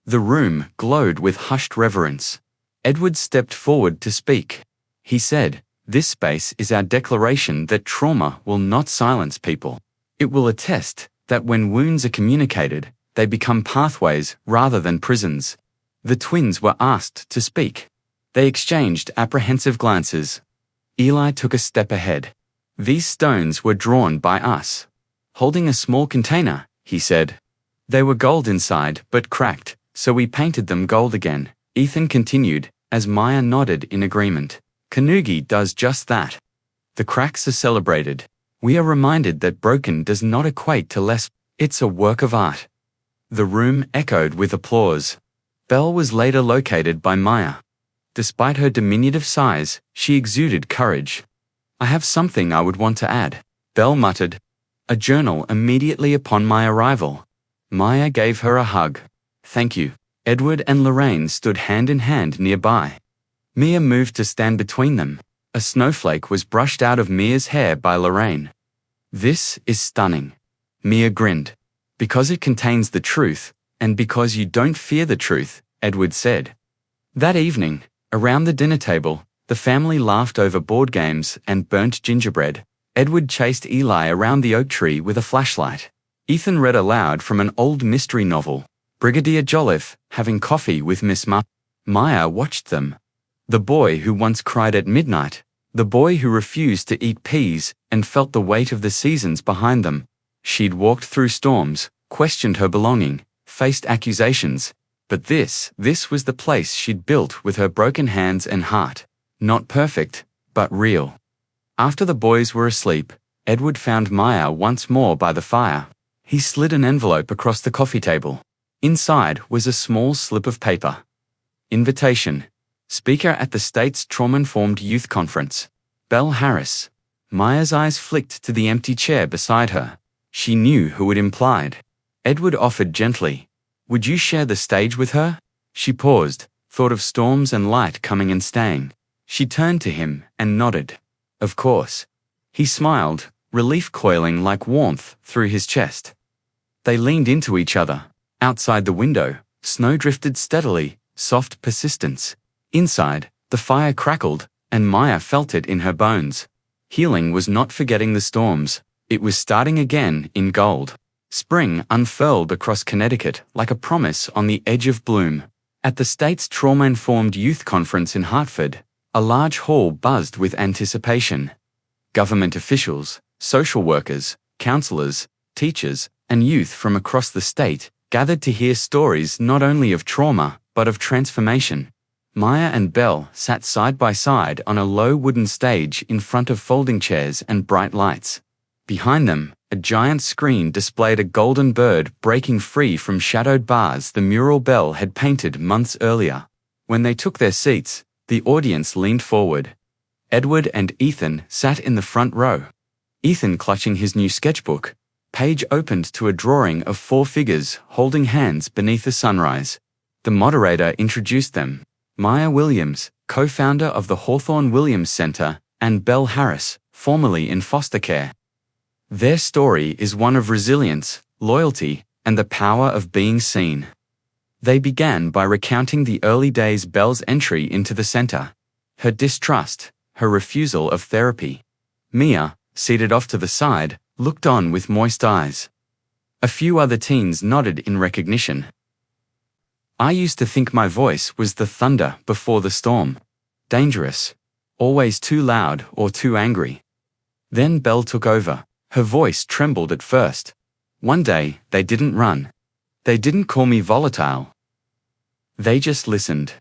The room glowed with hushed reverence. Edward stepped forward to speak. He said, this space is our declaration that trauma will not silence people. It will attest that when wounds are communicated, they become pathways rather than prisons. The twins were asked to speak. They exchanged apprehensive glances. Eli took a step ahead. These stones were drawn by us. Holding a small container, he said. They were gold inside but cracked, so we painted them gold again. Ethan continued, as Maya nodded in agreement. Kanugi does just that. The cracks are celebrated. We are reminded that broken does not equate to less. It's a work of art. The room echoed with applause. Belle was later located by Maya. Despite her diminutive size, she exuded courage. I have something I would want to add, Belle muttered. A journal immediately upon my arrival. Maya gave her a hug. Thank you. Edward and Lorraine stood hand in hand nearby. Mia moved to stand between them. A snowflake was brushed out of Mia's hair by Lorraine. This is stunning. Mia grinned. Because it contains the truth, and because you don't fear the truth, Edward said. That evening, around the dinner table, the family laughed over board games and burnt gingerbread. Edward chased Eli around the oak tree with a flashlight. Ethan read aloud from an old mystery novel. Brigadier Jolliffe, having coffee with Miss Maya watched them. The boy who once cried at midnight. The boy who refused to eat peas and felt the weight of the seasons behind them. She'd walked through storms, questioned her belonging, faced accusations. But this was the place she'd built with her broken hands and heart. Not perfect, but real. After the boys were asleep, Edward found Maya once more by the fire. He slid an envelope across the coffee table. Inside was a small slip of paper. Invitation. Speaker at the state's Trauma-Informed Youth Conference. Belle Harris. Maya's eyes flicked to the empty chair beside her. She knew who it implied. Edward offered gently. Would you share the stage with her? She paused, thought of storms and light coming and staying. She turned to him and nodded. Of course. He smiled, relief coiling like warmth through his chest. They leaned into each other. Outside the window, snow drifted steadily, soft persistence. Inside, the fire crackled, and Maya felt it in her bones. Healing was not forgetting the storms. It was starting again in gold. Spring unfurled across Connecticut like a promise on the edge of bloom. At the state's Trauma-Informed Youth Conference in Hartford, a large hall buzzed with anticipation. Government officials, social workers, counselors, teachers, and youth from across the state gathered to hear stories not only of trauma, but of transformation. Maya and Belle sat side by side on a low wooden stage in front of folding chairs and bright lights. Behind them, a giant screen displayed a golden bird breaking free from shadowed bars the mural Belle had painted months earlier. When they took their seats, the audience leaned forward. Edward and Ethan sat in the front row. Ethan clutching his new sketchbook. Page opened to a drawing of 4 figures holding hands beneath the sunrise. The moderator introduced them: Maya Williams, co-founder of the Hawthorne Williams Center, and Belle Harris, formerly in foster care. Their story is one of resilience, loyalty, and the power of being seen. They began by recounting the early days Belle's entry into the center, her distrust, her refusal of therapy. Mia, seated off to the side, looked on with moist eyes. A few other teens nodded in recognition. I used to think my voice was the thunder before the storm. Dangerous. Always too loud or too angry. Then Belle took over. Her voice trembled at first. One day, they didn't run. They didn't call me volatile. They just listened.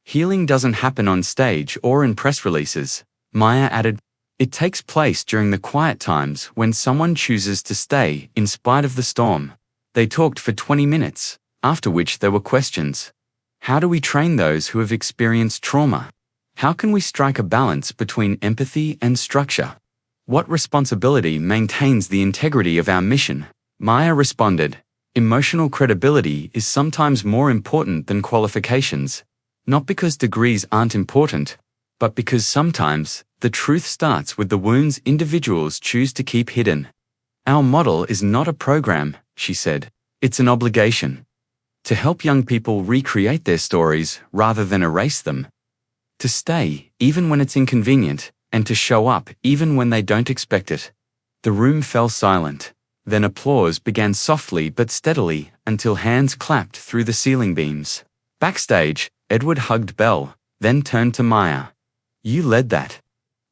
Healing doesn't happen on stage or in press releases, Maya added. It takes place during the quiet times when someone chooses to stay in spite of the storm. They talked for 20 minutes, after which there were questions. How do we train those who have experienced trauma? How can we strike a balance between empathy and structure? What responsibility maintains the integrity of our mission? Maya responded, emotional credibility is sometimes more important than qualifications. Not because degrees aren't important, but because sometimes the truth starts with the wounds individuals choose to keep hidden. Our model is not a program, she said. It's an obligation. To help young people recreate their stories rather than erase them. To stay, even when it's inconvenient, and to show up even when they don't expect it. The room fell silent. Then applause began softly but steadily until hands clapped through the ceiling beams. Backstage, Edward hugged Belle, then turned to Maya. You led that.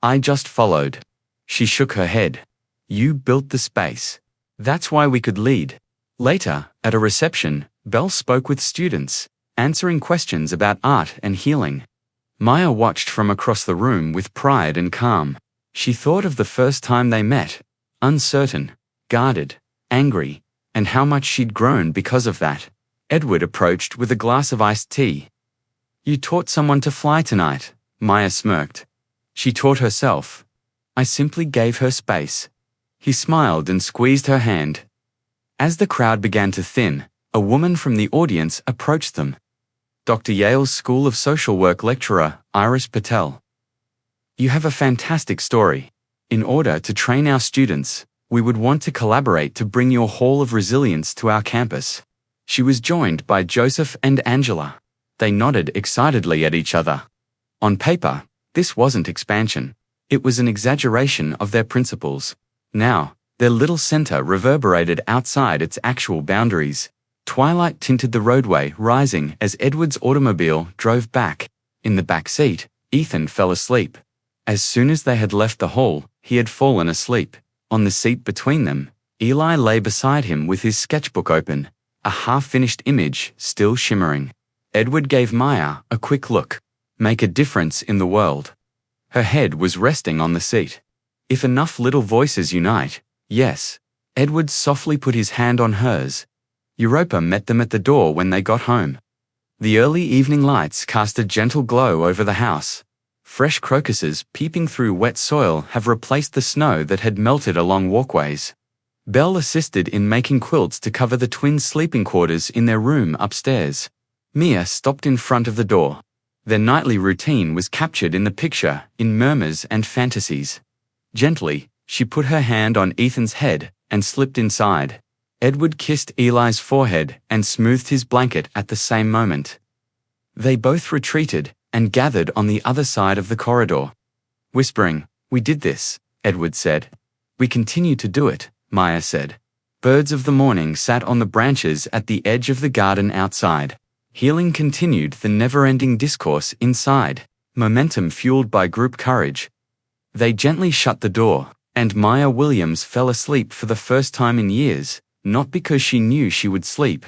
I just followed. She shook her head. You built the space. That's why we could lead. Later, at a reception, Belle spoke with students, answering questions about art and healing. Maya watched from across the room with pride and calm. She thought of the first time they met, uncertain, guarded, angry, and how much she'd grown because of that. Edward approached with a glass of iced tea. You taught someone to fly tonight, Maya smirked. She taught herself. I simply gave her space. He smiled and squeezed her hand. As the crowd began to thin, a woman from the audience approached them. Dr. Yale's School of Social Work lecturer, Iris Patel. You have a fantastic story. In order to train our students, we would want to collaborate to bring your Hall of Resilience to our campus. She was joined by Joseph and Angela. They nodded excitedly at each other. On paper, this wasn't expansion. It was an exaggeration of their principles. Now, their little center reverberated outside its actual boundaries. Twilight tinted the roadway, rising as Edward's automobile drove back. In the back seat, Ethan fell asleep. As soon as they had left the hall, he had fallen asleep. On the seat between them, Eli lay beside him with his sketchbook open, a half-finished image still shimmering. Edward gave Maya a quick look. Make a difference in the world. Her head was resting on the seat. If enough little voices unite, yes. Edward softly put his hand on hers. Europa met them at the door when they got home. The early evening lights cast a gentle glow over the house. Fresh crocuses peeping through wet soil have replaced the snow that had melted along walkways. Belle assisted in making quilts to cover the twins' sleeping quarters in their room upstairs. Mia stopped in front of the door. Their nightly routine was captured in the picture in murmurs and fantasies. Gently, she put her hand on Ethan's head and slipped inside. Edward kissed Eli's forehead and smoothed his blanket at the same moment. They both retreated and gathered on the other side of the corridor. Whispering, we did this, Edward said. We continue to do it, Maya said. Birds of the morning sat on the branches at the edge of the garden outside. Healing continued the never-ending discourse inside, momentum fueled by group courage. They gently shut the door, and Maya Williams fell asleep for the first time in years, not because she knew she would sleep,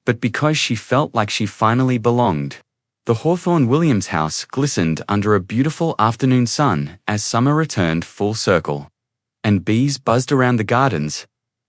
but because she felt like she finally belonged. The Hawthorne Williams house glistened under a beautiful afternoon sun as summer returned full circle. And bees buzzed around the gardens.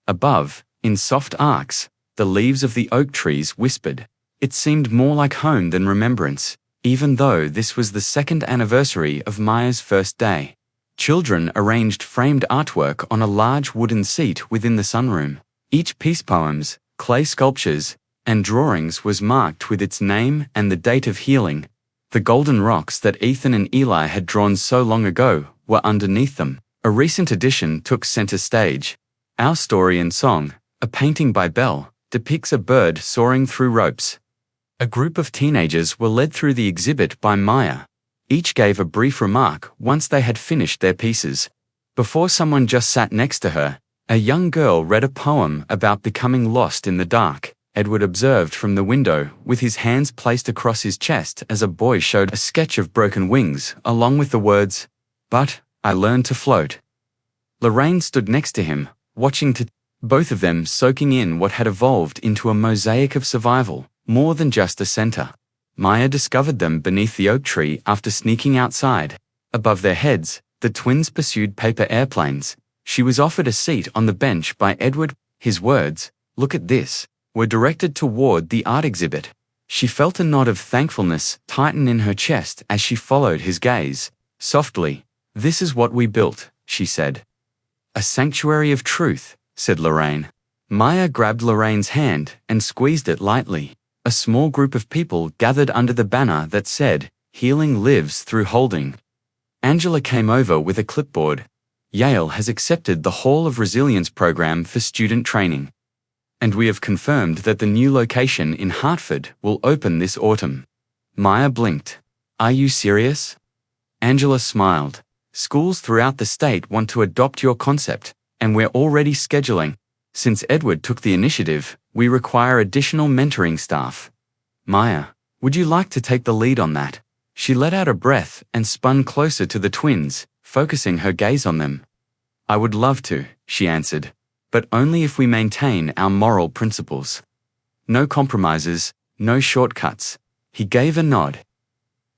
Above, in soft arcs, the leaves of the oak trees whispered. It seemed more like home than remembrance, even though this was the second anniversary of Maya's first day. Children arranged framed artwork on a large wooden seat within the sunroom. Each piece poems, clay sculptures, and drawings was marked with its name and the date of healing. The golden rocks that Ethan and Eli had drawn so long ago were underneath them. A recent addition took center stage. Our Story and Song, a painting by Bell, depicts a bird soaring through ropes. A group of teenagers were led through the exhibit by Maya. Each gave a brief remark once they had finished their pieces. Before someone just sat next to her, a young girl read a poem about becoming lost in the dark. Edward observed from the window with his hands placed across his chest as a boy showed a sketch of broken wings along with the words, "But I learned to float." Lorraine stood next to him, watching both of them soaking in what had evolved into a mosaic of survival, more than just a center. Maya discovered them beneath the oak tree after sneaking outside. Above their heads, the twins pursued paper airplanes. She was offered a seat on the bench by Edward. His words, "Look at this," were directed toward the art exhibit. She felt a knot of thankfulness tighten in her chest as she followed his gaze. Softly, "This is what we built," she said. "A sanctuary of truth," said Lorraine. Maya grabbed Lorraine's hand and squeezed it lightly. A small group of people gathered under the banner that said, "Healing lives through holding." Angela came over with a clipboard. "Yale has accepted the Hall of Resilience program for student training. And we have confirmed that the new location in Hartford will open this autumn." Maya blinked. "Are you serious?" Angela smiled. "Schools throughout the state want to adopt your concept, and we're already scheduling. Since Edward took the initiative, we require additional mentoring staff. Maya, would you like to take the lead on that?" She let out a breath and spun closer to the twins, focusing her gaze on them. "I would love to," she answered, "but only if we maintain our moral principles. No compromises, no shortcuts." He gave a nod.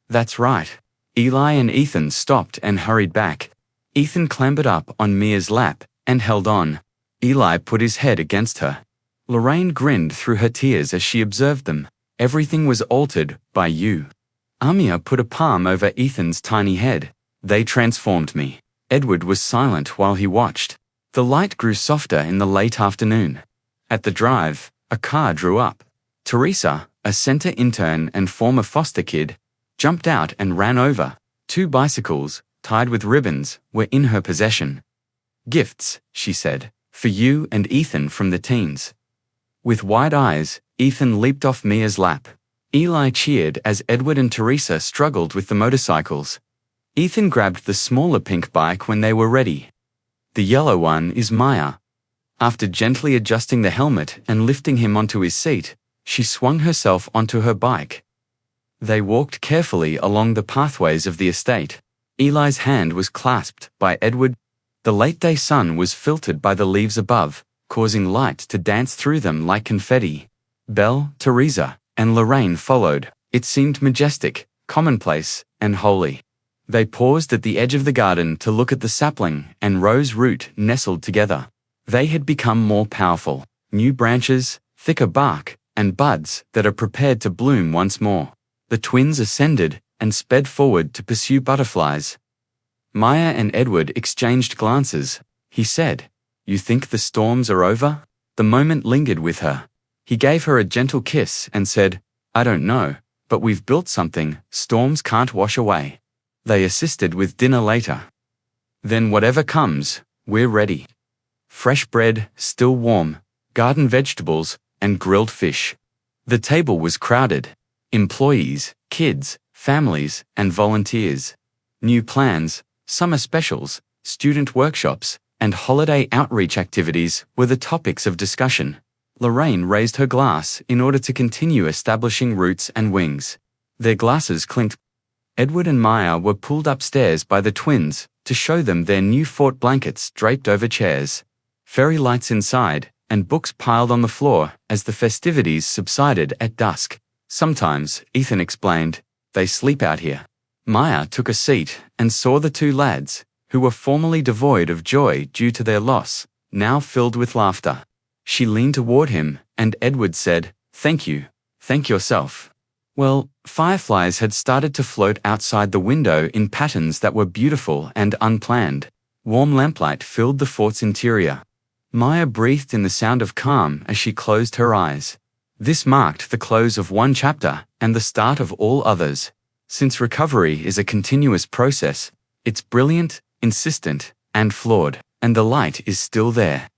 "That's right." Eli and Ethan stopped and hurried back. Ethan clambered up on Mia's lap and held on. Eli put his head against her. Lorraine grinned through her tears as she observed them. "Everything was altered by you." Amia put a palm over Ethan's tiny head. "They transformed me." Edward was silent while he watched. The light grew softer in the late afternoon. At the drive, a car drew up. Teresa, a center intern and former foster kid, jumped out and ran over. 2 bicycles, tied with ribbons, were in her possession. "Gifts," she said, "for you and Ethan from the teens." With wide eyes, Ethan leaped off Mia's lap. Eli cheered as Edward and Teresa struggled with the motorcycles. Ethan grabbed the smaller pink bike when they were ready. "The yellow one is Maya." After gently adjusting the helmet and lifting him onto his seat, she swung herself onto her bike. They walked carefully along the pathways of the estate. Eli's hand was clasped by Edward. The late-day sun was filtered by the leaves above, causing light to dance through them like confetti. Belle, Teresa, and Lorraine followed. It seemed majestic, commonplace, and holy. They paused at the edge of the garden to look at the sapling and rose root nestled together. They had become more powerful. New branches, thicker bark, and buds that are prepared to bloom once more. The twins ascended and sped forward to pursue butterflies. Maya and Edward exchanged glances. He said, "You think the storms are over?" The moment lingered with her. He gave her a gentle kiss and said, "I don't know, but we've built something storms can't wash away." They assisted with dinner later. "Then whatever comes, we're ready." Fresh bread, still warm, garden vegetables, and grilled fish. The table was crowded. Employees, kids, families, and volunteers. New plans, summer specials, student workshops, and holiday outreach activities were the topics of discussion. Lorraine raised her glass in order to continue establishing roots and wings. Their glasses clinked. Edward and Maya were pulled upstairs by the twins to show them their new fort blankets draped over chairs. Fairy lights inside, and books piled on the floor as the festivities subsided at dusk. "Sometimes," Ethan explained, "they sleep out here." Maya took a seat and saw the 2 lads, who were formerly devoid of joy due to their loss, now filled with laughter. She leaned toward him, and Edward said, "Thank you. Thank yourself." Well, fireflies had started to float outside the window in patterns that were beautiful and unplanned. Warm lamplight filled the fort's interior. Maya breathed in the sound of calm as she closed her eyes. This marked the close of one chapter and the start of all others. Since recovery is a continuous process, it's brilliant, insistent, and flawed, and the light is still there.